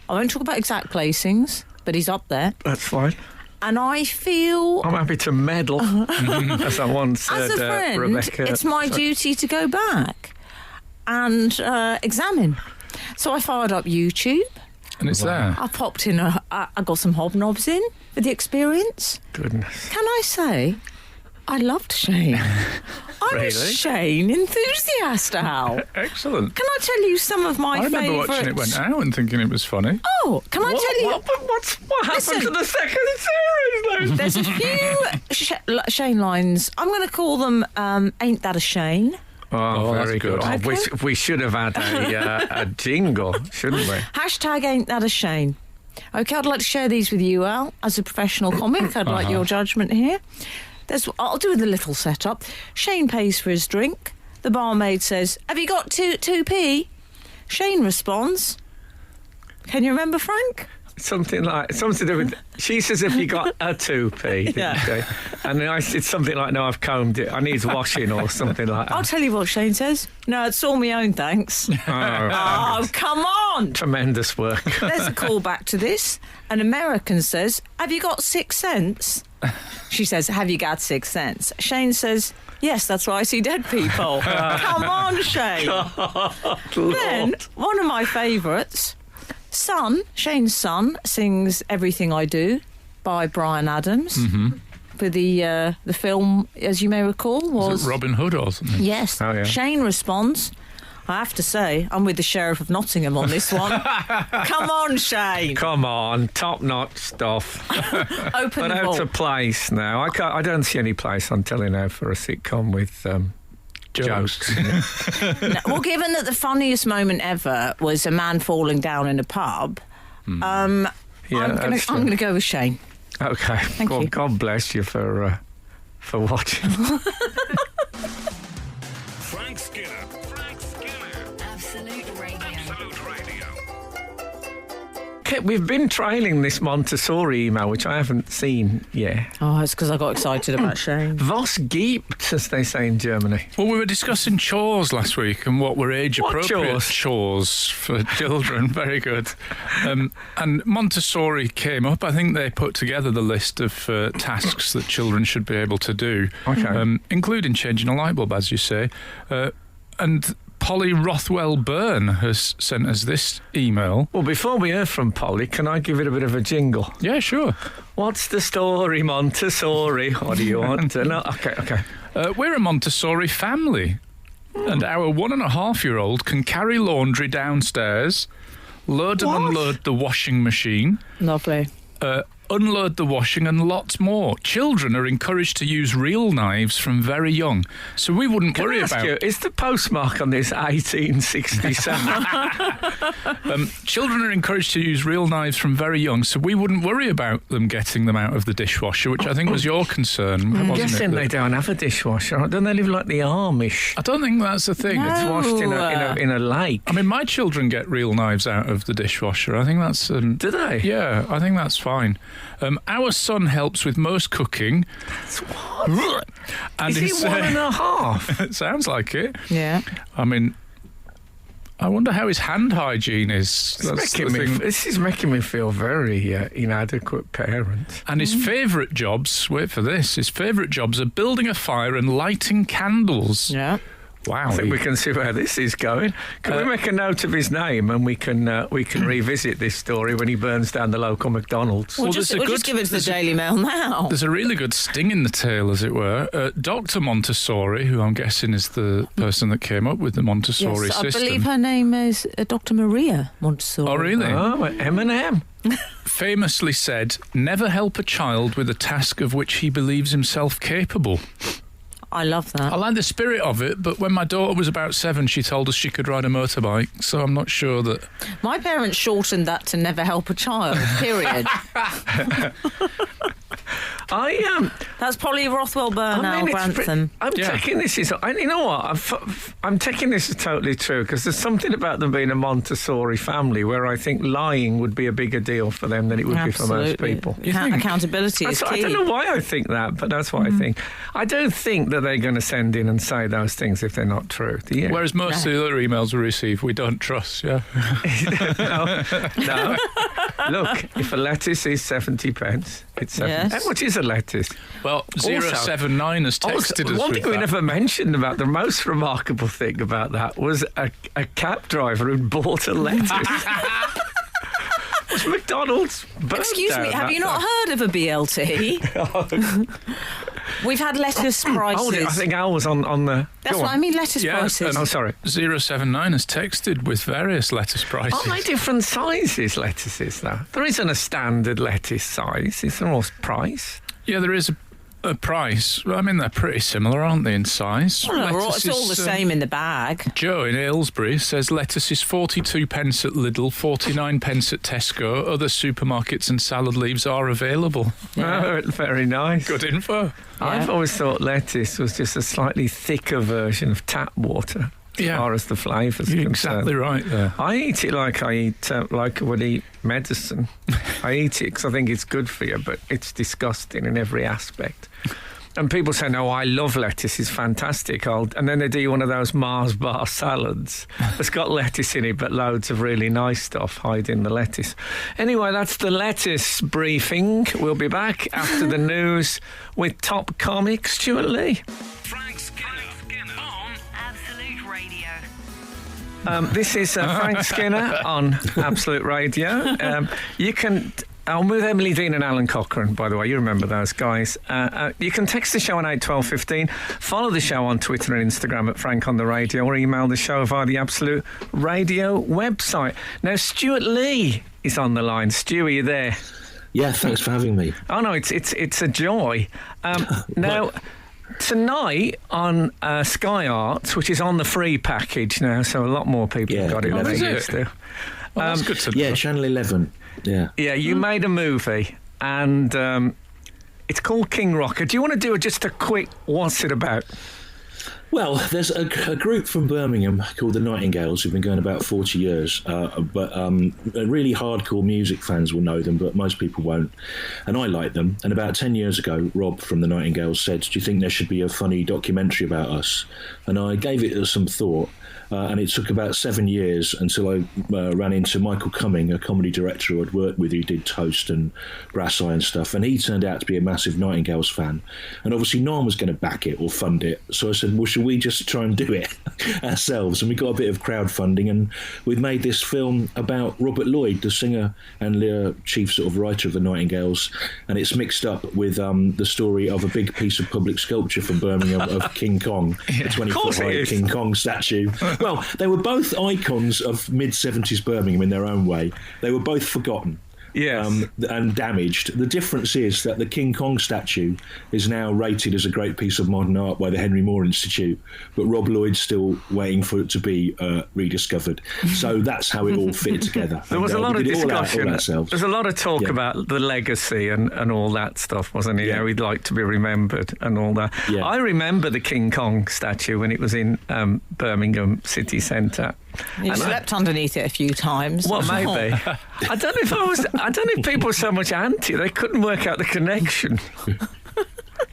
I won't talk about exact placings, but he's up there. That's fine. And I feel... I'm happy to meddle, as I once said, As a friend, Rebecca. it's my duty to go back and examine. So I fired up YouTube. And it's there. I popped in, I got some hobnobs in for the experience. Goodness. Can I say, I loved Shane. I'm Really? a Shane enthusiast, Al. Excellent. Can I tell you some of my I remember favourites? watching it when out and thinking it was funny. Oh, can I tell you? What happened Listen. to the second series, then? There's a few Shane lines. I'm going to call them Ain't That a Shane? Oh, that's very good. good. Oh, we should have had a jingle, shouldn't we? Hashtag Ain't That a Shane. Okay, I'd like to share these with you, Al. As a professional comic, I'd like your judgment here. I'll do the little setup. Shane pays for his drink. The barmaid says, "Have you got 2p?" Shane responds, "Can you remember, Frank?" Something to do with. She says, "Have you got a 2p?" didn't she? And then I said something like, "No, I've combed it. I need washing," or something like that. I'll tell you what Shane says. "No, it's all my own, thanks." Oh, come on! Tremendous work. There's a call back to this. An American says, "Have you got 6 cents?" She says, "Have you got 6 cents?" Shane says, "Yes, that's why I see dead people." Come on, Shane. Then, one of my favourites, Shane's son, sings "Everything I Do" by Bryan Adams. For the film, as you may recall, was it Robin Hood or something? Yes. Oh, yeah. Shane responds, "I have to say, I'm with the Sheriff of Nottingham on this one." Come on, Shane. Come on, top-notch stuff. Open But the out vault. of place now. I don't see any place, I'm telling you now, for a sitcom with jokes. No, well, given that the funniest moment ever was a man falling down in a pub, Yeah, I'm that's going to go with Shane. Okay. Thank you. God bless you for watching. Frank Skinner. Frank Skinner. Absolute Radio. Absolute Radio. Okay, we've been trailing this Montessori email, which I haven't seen yet. Oh, it's because I got excited about Shane. Was gibt, as they say in Germany. Well, we were discussing chores last week and what were age-appropriate chores for children. Very good. And Montessori came up. I think they put together the list of tasks that children should be able to do, including changing a light bulb, as you say. And Polly Rothwell-Byrne has sent us this email. Well, before we hear from Polly, can I give it a bit of a jingle? Yeah, sure. What's the story, Montessori? What do you want? No, okay. We're a Montessori family, and our 1.5-year-old can carry laundry downstairs, load and unload the washing machine, Lovely. unload the washing, and lots more. Children are encouraged to use real knives from very young, so we wouldn't worry about. Is the postmark on this 1867? Children are encouraged to use real knives from very young, so we wouldn't worry about them getting them out of the dishwasher, which I think was your concern, I'm wasn't guessing it? they don't have a dishwasher. Don't they live like the Amish? I don't think that's the thing. No. It's washed in a lake. I mean, my children get real knives out of the dishwasher. I think that's... Do they? Yeah, I think that's fine. Our son helps with most cooking. What? And Is he 1.5? It sounds like it. Yeah. I mean, I wonder how his hand hygiene is. This is making me feel very inadequate parent. And his favourite jobs, wait for this, his favourite jobs are building a fire and lighting candles. Yeah. Wow. I think we can see where this is going. Can we make a note of his name and we can revisit this story when he burns down the local McDonald's? We'll just give it to the Daily Mail now. There's a really good sting in the tail, as it were. Dr. Montessori, who I'm guessing is the person that came up with the Montessori Yes, system. I believe her name is Dr. Maria Montessori. Oh, really? Oh, M&M. Famously said, never help a child with a task of which he believes himself capable. I love that. I like the spirit of it, but when my daughter was about 7, she told us she could ride a motorbike, so I'm not sure that... My parents shortened that to never help a child, period. That's Polly Rothwell-Byrne, Al Grantham. I'm taking this as... You know what? I'm taking this as totally true, because there's something about them being a Montessori family where I think lying would be a bigger deal for them than it would be for most people. Accountability is key. I don't know why I think that, but that's what I think. I don't think that they're going to send in and say those things if they're not true. Do you? Whereas most of the other emails we receive, we don't trust, yeah. No. Look, if a lettuce is 70 pence, it's 70. Yes. How much is a lettuce? Well, 079 has texted us one with thing we that. never mentioned about the most remarkable thing about that was a cab driver who bought a lettuce. Was McDonald's burnt Excuse me, down have that you not day? heard of a BLT? We've had lettuce prices. I think Al was on the... That's Go what on. I mean, lettuce prices. Oh, sorry. 079 has texted with various lettuce prices. Aren't they different sizes, lettuces, though? There isn't a standard lettuce size. It's almost price. Yeah, there is price, I mean, they're pretty similar, aren't they, in size? Well, it's all the same in the bag. Joe in Aylesbury says lettuce is 42 pence at Lidl, 49 pence at Tesco. Other supermarkets and salad leaves are available. Oh, very nice. Good info. I've always thought lettuce was just a slightly thicker version of tap water. As far as the flavours are You're concerned. exactly right there. I eat it like I would eat medicine. I eat it because I think it's good for you, but it's disgusting in every aspect. And people say, no, I love lettuce, it's fantastic. And then they do one of those Mars bar salads. It's got lettuce in it, but loads of really nice stuff hiding the lettuce. Anyway, that's the lettuce briefing. We'll be back after the news with top comic Stewart Lee. Frank Skinner on Absolute Radio. This is Frank Skinner on Absolute Radio. I'm with Emily Dean and Alan Cochrane, by the way. You remember those guys. You can text the show on 81215, follow the show on Twitter and Instagram at Frank on the Radio, or email the show via the Absolute Radio website. Now, Stewart Lee is on the line. Stu, are you there? Yeah, thanks for having me. Oh, no, it's a joy. Now, tonight on Sky Arts, which is on the free package now, so a lot more people have got it than they used to. That's good to know. Yeah, Channel 11. Yeah, you made a movie, and it's called King Rocker. Do you want to do just a quick, what's it about? Well, there's a group from Birmingham called the Nightingales who've been going about 40 years, but really hardcore music fans will know them, but most people won't. And I like them. And about 10 years ago, Rob from the Nightingales said, do you think there should be a funny documentary about us? And I gave it some thought. And it took about 7 years until I ran into Michael Cumming, a comedy director I'd worked with who did Toast and Brass Eye and stuff. And he turned out to be a massive Nightingales fan. And obviously no one was going to back it or fund it. So I said, well, should we just try and do it ourselves? And we got a bit of crowdfunding, and we've made this film about Robert Lloyd, the singer and chief sort of writer of the Nightingales. And it's mixed up with the story of a big piece of public sculpture from Birmingham of King Kong, a 20-foot high King Kong statue. Well, they were both icons of mid-70s Birmingham in their own way. They were both forgotten. Yes. And damaged. The difference is that the King Kong statue is now rated as a great piece of modern art by the Henry Moore Institute, but Rob Lloyd's still waiting for it to be rediscovered. So that's how it all fit together. There was a lot of discussion. There's a lot of talk about the legacy and all that stuff, wasn't it? Yeah. How he'd like to be remembered and all that. Yeah. I remember the King Kong statue when it was in Birmingham city centre. You slept underneath it a few times. Well, maybe. I don't know if people were so much anti, they couldn't work out the connection.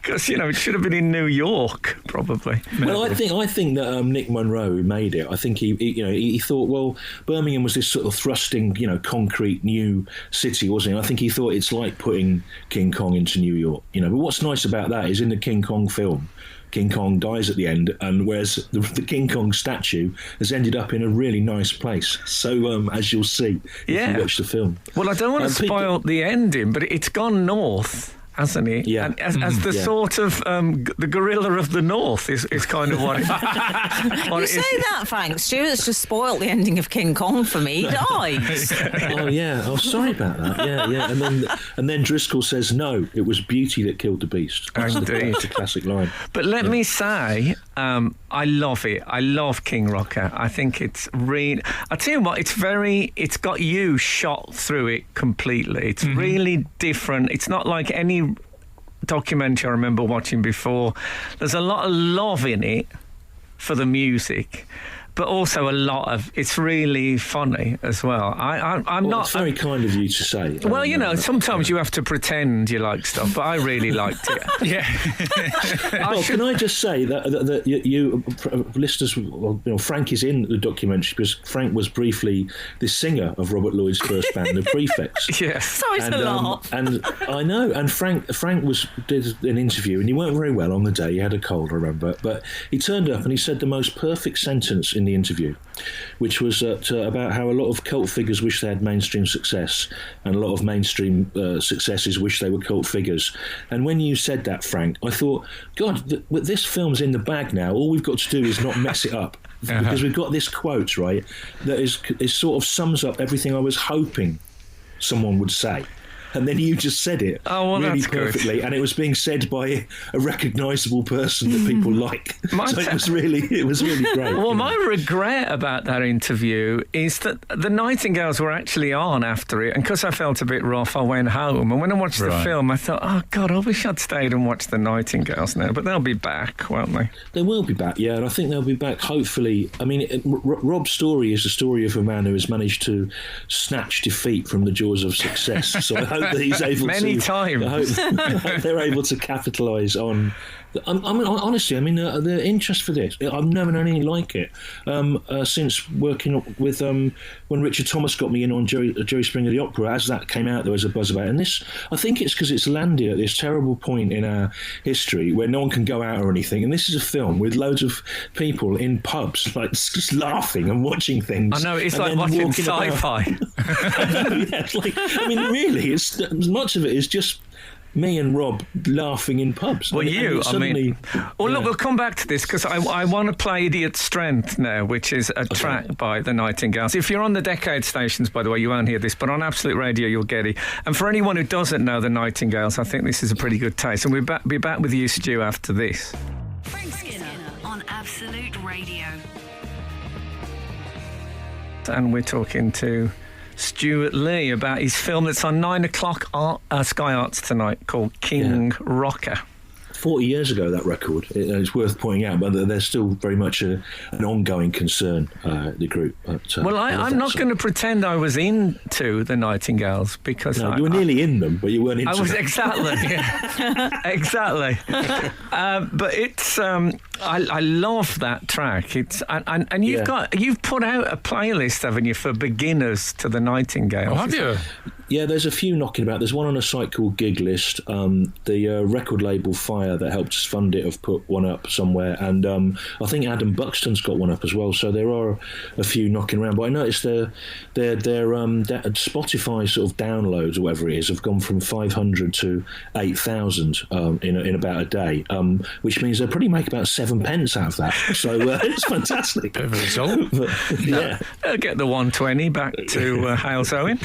Because, it should have been in New York, probably. Well, I think that Nick Monroe, who made it, I think he thought, well, Birmingham was this sort of thrusting, concrete new city, wasn't it? I think he thought it's like putting King Kong into New York, But what's nice about that is in the King Kong film, King Kong dies at the end, and whereas the King Kong statue has ended up in a really nice place. So, as you'll see if you watch the film. Well, I don't want to spoil the ending, but it's gone north, hasn't it? Yeah. And as the sort of the gorilla of the north is kind of what it, you say that, Frank. Stuart's just spoiled the ending of King Kong for me. He dies. Oh yeah. Oh, sorry about that. Yeah. And then Driscoll says, "No, it was beauty that killed the beast." That's a classic line. But let me say, I love it. I love King Rocker. I think it's really. I tell you what, it's got you shot through it completely. It's really different. It's not like any documentary I remember watching before. There's a lot of love in it for the music, but also a lot of it's really funny as well. I'm not. It's very kind of you to say. Well, sometimes you have to pretend you like stuff, but I really liked it. Yeah. Can I just say that you listeners, Frank is in the documentary because Frank was briefly the singer of Robert Lloyd's first band, the Prefects. Yes. Sorry to laugh. And I know. And Frank did an interview, and he weren't very well on the day. He had a cold, I remember. But he turned up and he said the most perfect sentence in the interview, which was about how a lot of cult figures wish they had mainstream success, and a lot of mainstream successes wish they were cult figures. And when you said that, Frank, I thought, God, this film's in the bag now. All we've got to do is not mess it up. Because we've got this quote, right, that is sort of sums up everything I was hoping someone would say. and then you just said it really that's perfectly, good. and it was being said by a recognisable person that people like. It was really great. Well, my regret about that interview is that the Nightingales were actually on after it, and because I felt a bit rough, I went home. And when I watched the film, I thought, oh God, I wish I'd stayed and watched the Nightingales now. But they'll be back, won't they? They will be back, yeah, and I think they'll be back. Hopefully, I mean, Rob's story is the story of a man who has managed to snatch defeat from the jaws of success. So I hope that he's able Many to. times. I hope they're able to capitalise on. I mean, honestly, the interest for this, I've never known anything like it since working with when Richard Thomas got me in on Jerry Springer the Opera. As that came out, there was a buzz about it. And this, I think it's because it's landed at this terrible point in our history where no one can go out or anything. And this is a film with loads of people in pubs, like just laughing and watching things. I know, it's like watching sci-fi. Really, much of it is just me and Rob laughing in pubs. Well, look, we'll come back to this because I want to play Idiot Strength now, which is a track by the Nightingales. If you're on the Decade stations, by the way, you won't hear this, but on Absolute Radio, you'll get it. And for anyone who doesn't know the Nightingales, I think this is a pretty good taste. And we'll be back with you, Stu, after this. Frank Skinner on Absolute Radio. And we're talking to Stewart Lee about his film that's on 9 o'clock Sky Arts tonight called King Rocker. 40 years ago, that record. It's worth pointing out, but they're still very much an ongoing concern, the group. But, I'm not going to pretend I was into the Nightingales because you were nearly in them, but you weren't into them. I was exactly. Exactly. But it's I love that track. It's and you've put out a playlist, haven't you, for beginners to the Nightingales? Oh, have you? Yeah, there's a few knocking about. There's one on a site called Gig List. The record label Fire that helped us fund it have put one up somewhere, and I think Adam Buxton's got one up as well. So there are a few knocking around. But I noticed their Spotify sort of downloads or whatever it is have gone from 500 to 8,000 in about a day, which means they probably make about 7 pence out of that. So it's fantastic. Bit of a result. Yeah, I'll get the 120 back to Hales Owen.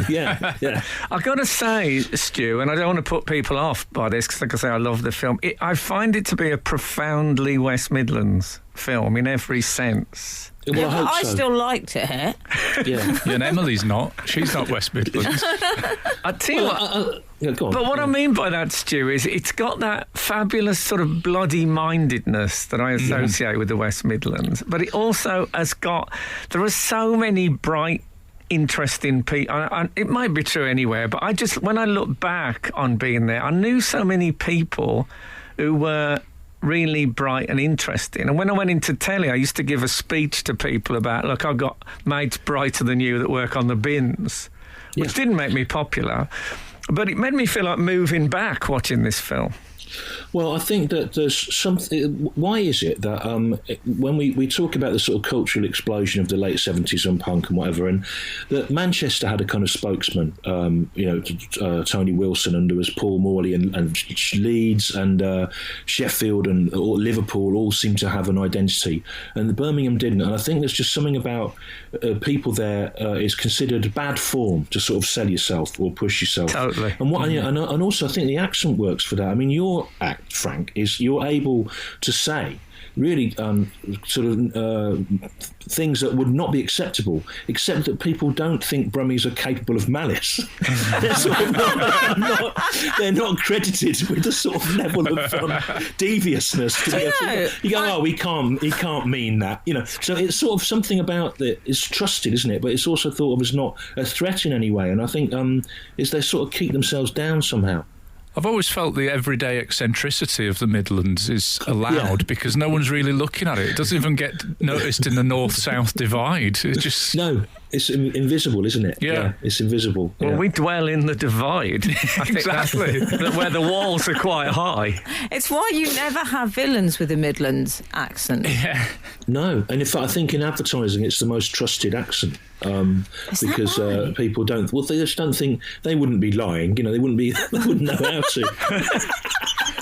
Yeah. I've got to say, Stu, and I don't want to put people off by this because, like I say, I love the film. I find it to be a profoundly West Midlands film in every sense. Well, I still liked it. Yeah, and Emily's not. She's not West Midlands. I tell you what. Go on. But what I mean by that, Stu, is it's got that fabulous sort of bloody-mindedness that I associate with the West Midlands. But it also has got. There are so many bright, interesting people. It might be true anywhere, but when I look back on being there, I knew so many people who were really bright and interesting. And when I went into telly, I used to give a speech to people about, look, I've got mates brighter than you that work on the bins, which didn't make me popular, but it made me feel like moving back watching this film. Well, I think that there's something. Why is it that when we talk about the sort of cultural explosion of the late 70s and punk and whatever, and that Manchester had a kind of spokesman, Tony Wilson, and there was Paul Morley, and Leeds and Sheffield and Liverpool all seemed to have an identity, and Birmingham didn't. And I think there's just something about people there is considered bad form to sort of sell yourself or push yourself. Totally. And also I think the accent works for that. I mean, your act, Frank, is you're able to say really things that would not be acceptable, except that people don't think Brummies are capable of malice. They're sort of they're not credited with the sort of level of deviousness. You go, he can't mean that. So it's sort of something about that is trusted, isn't it? But it's also thought of as not a threat in any way. And I think is they sort of keep themselves down somehow. I've always felt the everyday eccentricity of the Midlands is allowed because no one's really looking at it. It doesn't even get noticed in the north-south divide. It just... No, it's invisible, isn't it? Yeah. It's invisible. Well, we dwell in the divide. I think Exactly. that's where the walls are quite high. It's why you never have villains with a Midlands accent. Yeah. No, and in fact, I think in advertising it's the most trusted accent because people don't. Well, they just don't think they wouldn't be lying. They wouldn't be. They wouldn't know how to.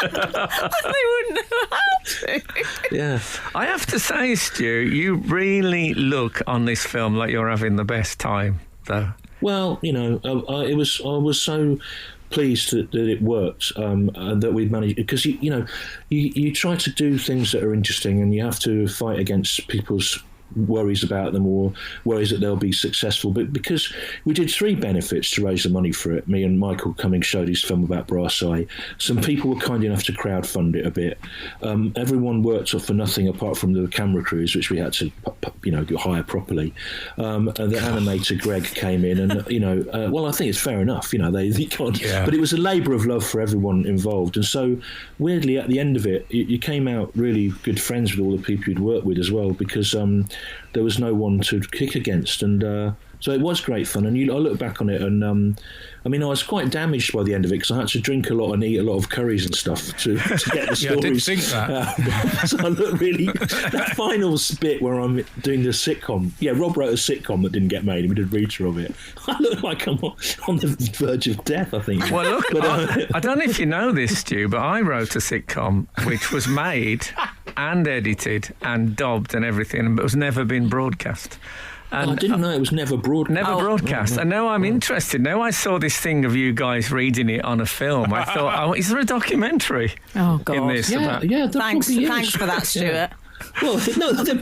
They wouldn't know how to. Yeah, I have to say, Stu, you really look on this film like you're having the best time, though. Well, I was so pleased that it worked, and that we'd managed, because you try to do things that are interesting, and you have to fight against people's worries about them or worries that they'll be successful. But because we did 3 benefits to raise the money for it, me and Michael Cummings showed his film about Brass Eye. Some people were kind enough to crowdfund it a bit. Everyone worked for nothing apart from the camera crews, which we had to hire properly. And the animator Greg came in, and well, I think it's fair enough. They can't. Yeah. But it was a labour of love for everyone involved, and so weirdly at the end of it, you came out really good friends with all the people you'd worked with as well, because there was no one to kick against, and so it was great fun. And I look back on it, and I was quite damaged by the end of it, because I had to drink a lot and eat a lot of curries and stuff to get the stories. I did think that. So I look really, that final bit where I'm doing the sitcom. Yeah, Rob wrote a sitcom that didn't get made, and we did Rita of it. I look like I'm on the verge of death, I think. Well, look, but, I don't know if you know this, Stu, but I wrote a sitcom which was made and edited and dubbed and everything, but was never been broadcast. And I didn't know it was never broadcast. Never broadcast. And now I'm interested. Now I saw this thing of you guys reading it on a film. I thought, is there a documentary in this? Yeah, thanks for that, Stuart. Yeah. Well, no, there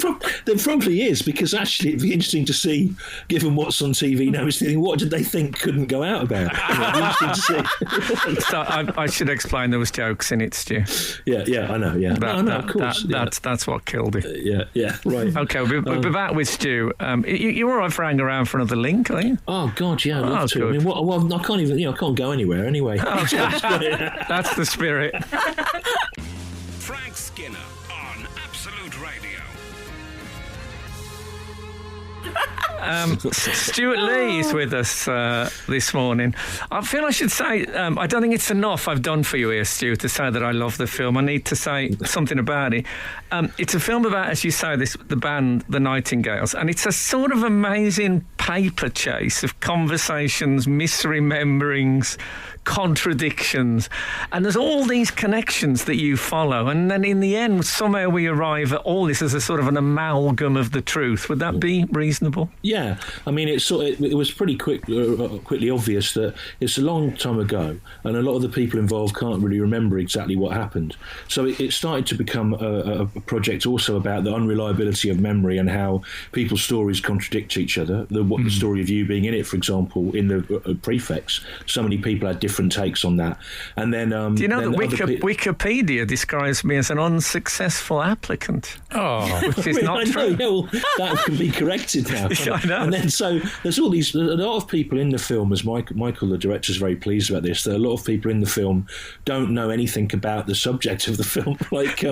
probably is, because actually it'd be interesting to see, given what's on TV now, what did they think couldn't go out about? It'd be interesting to see. So I should explain there was jokes in it, Stu. Yeah, I know, yeah. Of course. That's what killed it. Yeah, right. Okay, we'll be back with Stu. You're all right for hanging around for another link, are you? Oh, God, yeah, I'd love to. Good. I can't even, I can't go anywhere anyway. Oh, that's the spirit. Frank Skinner on Absolute Radio. Stewart Lee is with us this morning. I feel I should say, I don't think it's enough I've done for you here, Stu, to say that I love the film. I need to say something about it. It's a film about, as you say, the band, the Nightingales, and it's a sort of amazing paper chase of conversations, misrememberings, contradictions, and there's all these connections that you follow, and then in the end somehow we arrive at all this as a sort of an amalgam of the truth. Would that be reasonable? Yeah, it was pretty quickly obvious that it's a long time ago, and a lot of the people involved can't really remember exactly what happened. So it started to become a project also about the unreliability of memory and how people's stories contradict each other. The story of you being in it, for example, in the prefects, so many people had different takes on that. And then do you know that Wikipedia describes me as an unsuccessful applicant? Which is not true. That can be corrected now. I know. And then so there's a lot of people in the film, as Michael the director is very pleased about this, that a lot of people in the film don't know anything about the subject of the film, like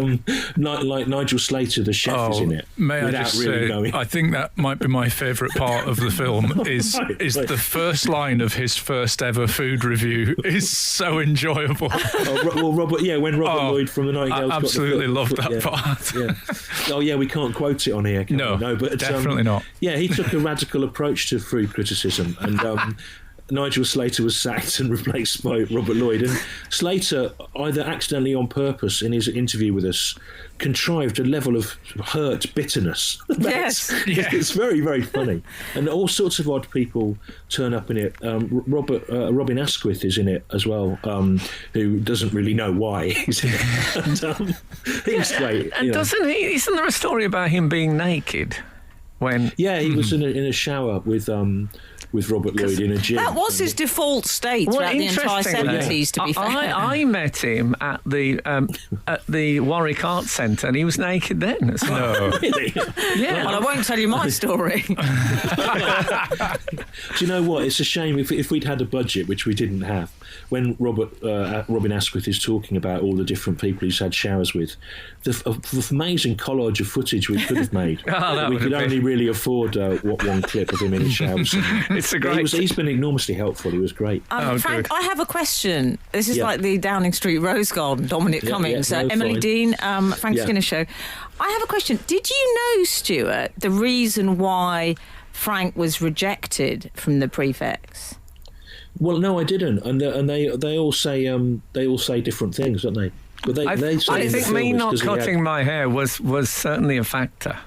Nigel Slater, the chef, is in it. May I just say, I think that might be my favourite part of the film is the first line of his first ever food review is so enjoyable. When Robert Lloyd from the Nightingales, I absolutely loved that part. Yeah. Oh yeah, we can't quote it on here. No, but definitely not. Yeah, he took a radical approach to food criticism, and Nigel Slater was sacked and replaced by Robert Lloyd. And Slater, either accidentally or on purpose, in his interview with us, contrived a level of hurt bitterness. Yes. It's very, very funny. And all sorts of odd people turn up in it. Robin Asquith is in it as well, who doesn't really know why he's in it. And, he's great. And isn't there a story about him being naked? He was in a shower with Robert Lloyd in a gym. That was his default state throughout the entire 70s, to be fair. I met him at the Warwick Arts Centre, and he was naked then as well. No. Really? Yeah. Well, I won't tell you my story. Do you know what? It's a shame if we'd had a budget, which we didn't have. When Robin Asquith is talking about all the different people he's had showers with, the amazing collage of footage we could have made. We could only really afford one clip of him in his showers. It's a great. He's been enormously helpful. He was great. Frank, I have a question. This is like the Downing Street Rose Garden, Dominic Cummings, Emily fine. Dean, Frank Skinner show. I have a question. Did you know, Stuart, the reason why Frank was rejected from the prefects? Well, no, I didn't, and they all say different things, don't they? But I think me not cutting my hair was certainly a factor.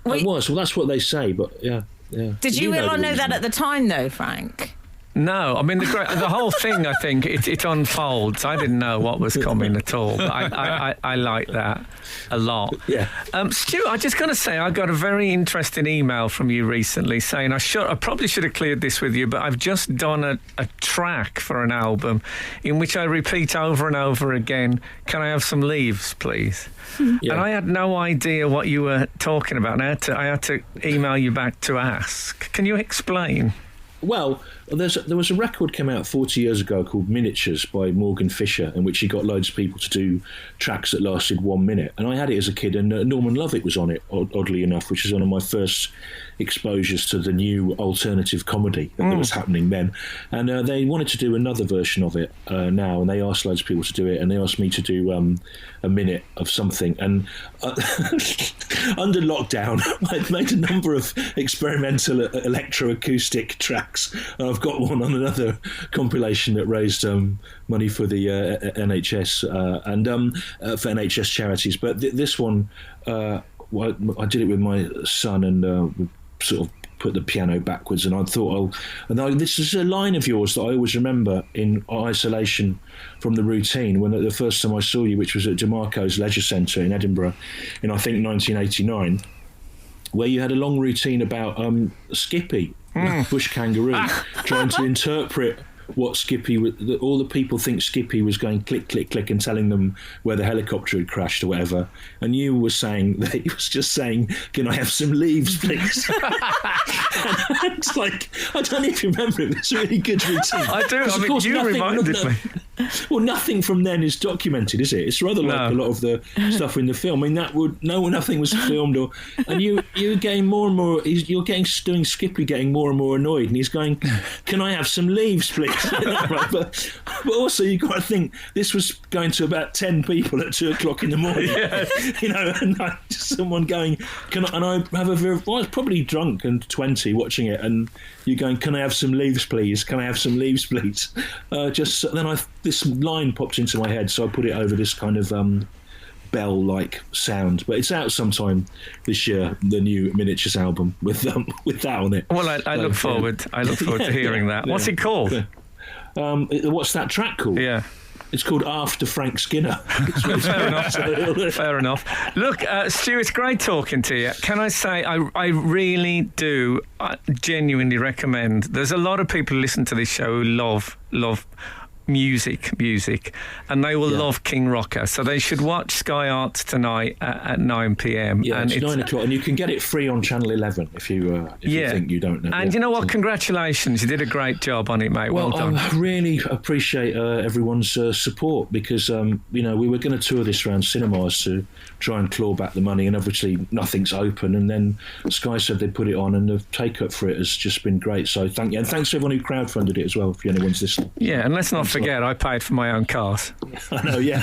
It was. Well, that's what they say, but yeah. Yeah. Did you not know that at the time, though, Frank? No, I mean the whole thing. I think it unfolds. I didn't know what was coming at all. But I like that a lot. Yeah. Stuart, I just got to say, I got a very interesting email from you recently saying I probably should have cleared this with you, but I've just done a track for an album in which I repeat over and over again. Can I have some leaves, please? Yeah. And I had no idea what you were talking about. And I had to email you back to ask. Can you explain? Well, there was a record came out 40 years ago called Miniatures by Morgan Fisher, in which he got loads of people to do tracks that lasted 1 minute. And I had it as a kid, and Norman Lovett was on it, oddly enough, which is one of my first exposures to the new alternative comedy that was happening then. And they wanted to do another version of it now, and they asked loads of people to do it, and they asked me to do a minute of something. And under lockdown, I'd made a number of experimental electroacoustic tracks. I've got one on another compilation that raised money for the NHS and for NHS charities. But this one, I did it with my son, and we sort of put the piano backwards, and I thought, this is a line of yours that I always remember in isolation from the routine, when the first time I saw you, which was at DeMarco's Leisure Centre in Edinburgh in, I think, 1989, where you had a long routine about Skippy, bush kangaroo, trying to interpret what Skippy, all the people think Skippy was going click, click, click and telling them where the helicopter had crashed or whatever. And you were saying that he was just saying, can I have some leaves, please? It's like, I don't know if you remember it, but it's a really good routine. I do. I mean, you reminded me. Well, nothing from then is documented, is it? It's rather like a lot of the stuff in the film. I mean, nothing was filmed, and you getting more and more. You're doing Skippy getting more and more annoyed, and he's going, "Can I have some leaves, please?" Right? But also you've got to think this was going to about 10 people at 2:00 in the morning. Yeah. And someone going, "Can I?" And I have I was probably drunk and 20 watching it, and you going, "Can I have some leaves, please? Can I have some leaves, please?" This line popped into my head, so I put it over this kind of bell-like sound. But it's out sometime this year, the new Miniatures album with that on it. Well, I look forward. I look forward to hearing that. What's it called? Yeah. What's that track called? Yeah. It's called After Frank Skinner. Fair enough. Fair enough. Look, Stu, it's great talking to you. Can I say, I really do genuinely recommend. There's a lot of people who listen to this show who love music, and they will love King Rocker, so they should watch Sky Arts tonight at 9 p.m. Yeah, and it's 9 o'clock, and you can get it free on Channel 11 if you think you don't know. And you know what? Congratulations, you did a great job on it, mate. Well done. I really appreciate everyone's support, because we were going to tour this around cinemas to try and claw back the money, and obviously nothing's open. And then Sky said they'd put it on, and the take up for it has just been great. So thank you, and thanks to everyone who crowdfunded it as well. If anyone's listening. Yeah, and let's not forget, I paid for my own cars. I know, yeah.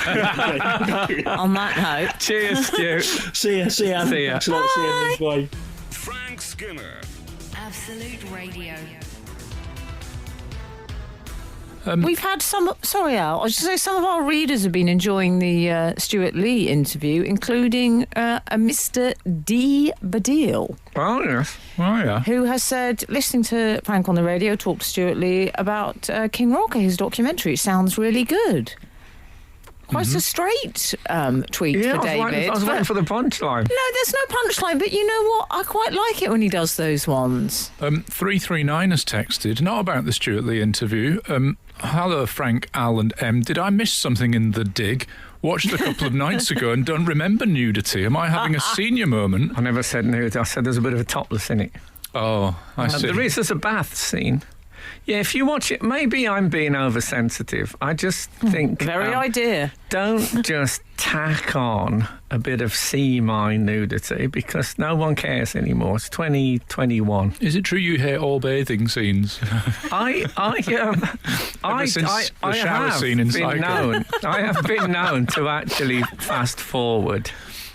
On that note. Cheers, Stu. See ya. See ya. Thanks a lot. See ya. Bye. Frank Skinner. Absolute Radio. We've had some. Sorry, Al. I was just say some of our readers have been enjoying the Stewart Lee interview, including a Mr. D. Badil. Oh yes. Who has said, listening to Frank on the radio talk to Stewart Lee about King Rocker, his documentary, sounds really good. Quite a straight tweet for David. I was waiting for the punchline. No, there's no punchline, but you know what? I quite like it when he does those ones. 339 has texted, not about the Stewart Lee interview. Hello, Frank, Al and M. Did I miss something in the dig? Watched a couple of nights ago and don't remember nudity. Am I having a senior moment? I never said nudity. I said there's a bit of a topless in it. Oh, I see. There's a bath scene. Yeah, if you watch it, maybe I'm being oversensitive. I just think... Very idea. Don't just tack on a bit of sea-mine nudity, because no one cares anymore. It's 2021. Is it true you hate all bathing scenes? I have been known to actually fast forward.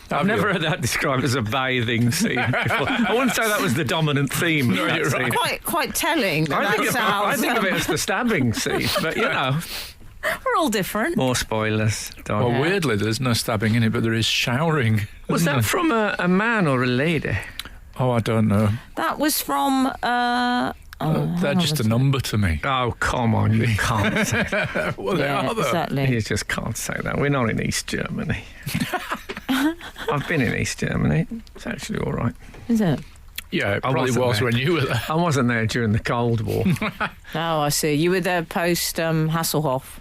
I've never heard that described as a bathing scene before. I wouldn't say that was the dominant theme. No, you're right. Quite telling. I think of it as the stabbing scene, but we're all different. More spoilers. Well, weirdly, there's no stabbing in it, but there is showering. Was that from a man or a lady? Oh, I don't know. That was from... They're just a number to me. Oh, come on, you can't say that. Well, they are, though. exactly. You just can't say that. We're not in East Germany. I've been in East Germany. It's actually all right. Is it? Yeah, it I probably wasn't was there. when you were there. I wasn't there during the Cold War. Oh, I see. You were there post Hasselhoff.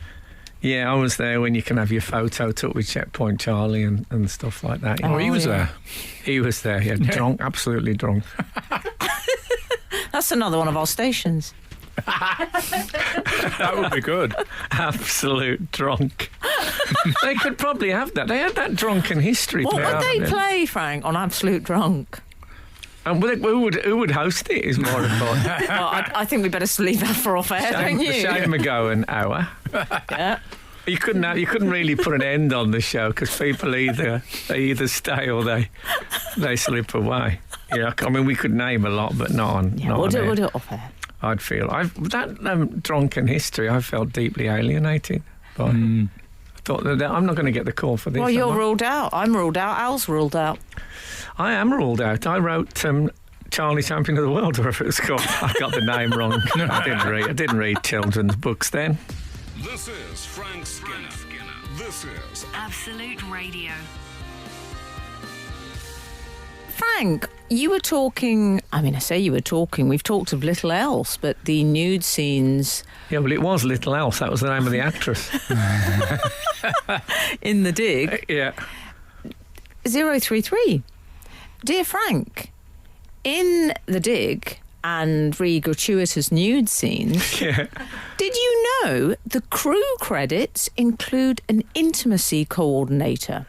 Yeah, I was there when you can have your photo took with Checkpoint Charlie and stuff like that. Oh, he was yeah. there. He was there, yeah, drunk, absolutely drunk. That's another one of our stations. That would be good. Absolute drunk. They could probably have that. They had that drunken history. What now, would they haven't play, Frank, on Absolute Drunk? And who would host it is more important. Well, I think we better leave that for off air, don't you? Shane McGowan hour. Yeah. You couldn't really put an end on the show because people either stay or they slip away. Yeah, I mean we could name a lot, but not on. Yeah, not we'll on air. do it off air. I'd feel that drunken history. I felt deeply alienated by. I thought that I'm not going to get the call for this. Well, you're ruled out. I'm ruled out. Al's ruled out. I am ruled out. I wrote Charlie Champion of the World, whatever it was called. I got the name wrong. I didn't read children's books then. This is Frank Skinner. This is Absolute Radio. Frank, you were talking. I mean, I say you were talking. We've talked of little else, but the nude scenes Yeah, well, it was Little Else. That was the name of the actress. in the dig. Yeah. 033. Dear Frank, in the dig and really gratuitous nude scenes, Yeah. did you know the crew credits include an intimacy coordinator?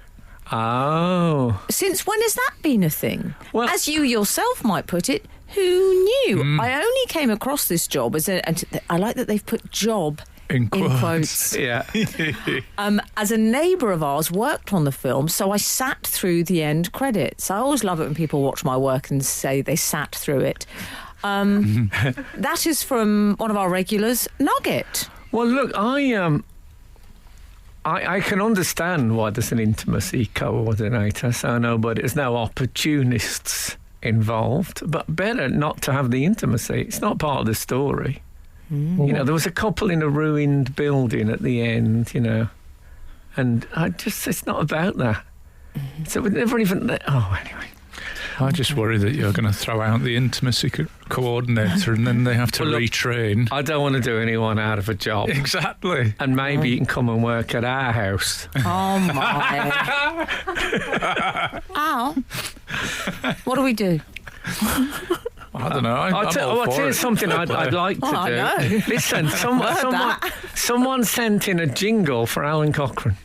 Oh. Since when has that been a thing? Well- As you yourself might put it, who knew? I only came across this job and I like that they've put job In quotes. quotes. Yeah. As a neighbour of ours worked on the film, so I sat through the end credits. I always love it when people watch my work and say they sat through it. That is from one of our regulars, Nugget. Well, look, I can understand why there's an intimacy coordinator, so there's no opportunists involved, but better not to have the intimacy. It's not part of the story. You know, there was a couple in a ruined building at the end, and it's not about that. So we never even, anyway. I just worry that you're going to throw out the intimacy coordinator and then they have to Well, look, retrain. I don't want to do anyone out of a job. Exactly. And maybe you can come and work at our house. Oh, my. Al, what do we do? I don't know. I'll tell you something I'd like to do. I know. Listen, someone sent in a jingle for Alan Cochrane.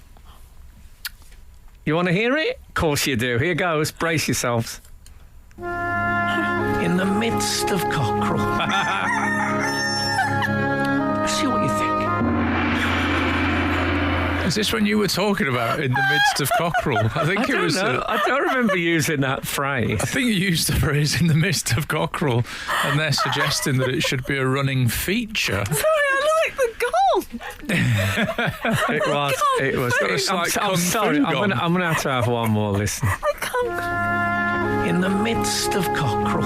You want to hear it? Of course you do. Here goes. Brace yourselves. In the midst of Cockrell. See what you think. Is this when you were talking about in the midst of Cockerel? I think it was. I don't remember using that phrase. I think you used the phrase in the midst of Cockerel, and they're suggesting that it should be a running feature. Sorry, I like the gong. It was. Got a slight I'm kung sorry. fu I'm gong. going to have one more listen. I can't. In the midst of Cockerel.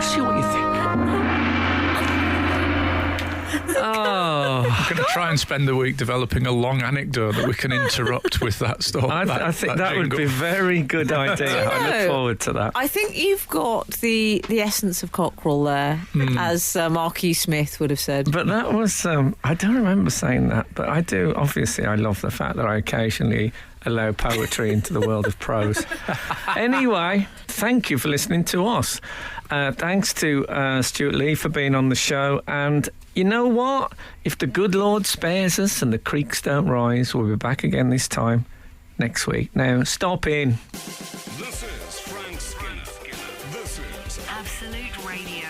See what you think. Oh, I'm going to try and spend the week developing a long anecdote that we can interrupt with that story. I think that would jingle. be a very good idea. I look forward to that. I think you've got the essence of Cockerel there, as Marquis Smith would have said. But that was, I don't remember saying that, but I do. Obviously, I love the fact that I occasionally allow poetry into the world of prose. Anyway, thank you for listening to us. Thanks to Stewart Lee for being on the show. And you know what? If the good Lord spares us and the creeks don't rise, we'll be back again this time next week. Now, stop in. This is Frank Skinner. This is Absolute Radio.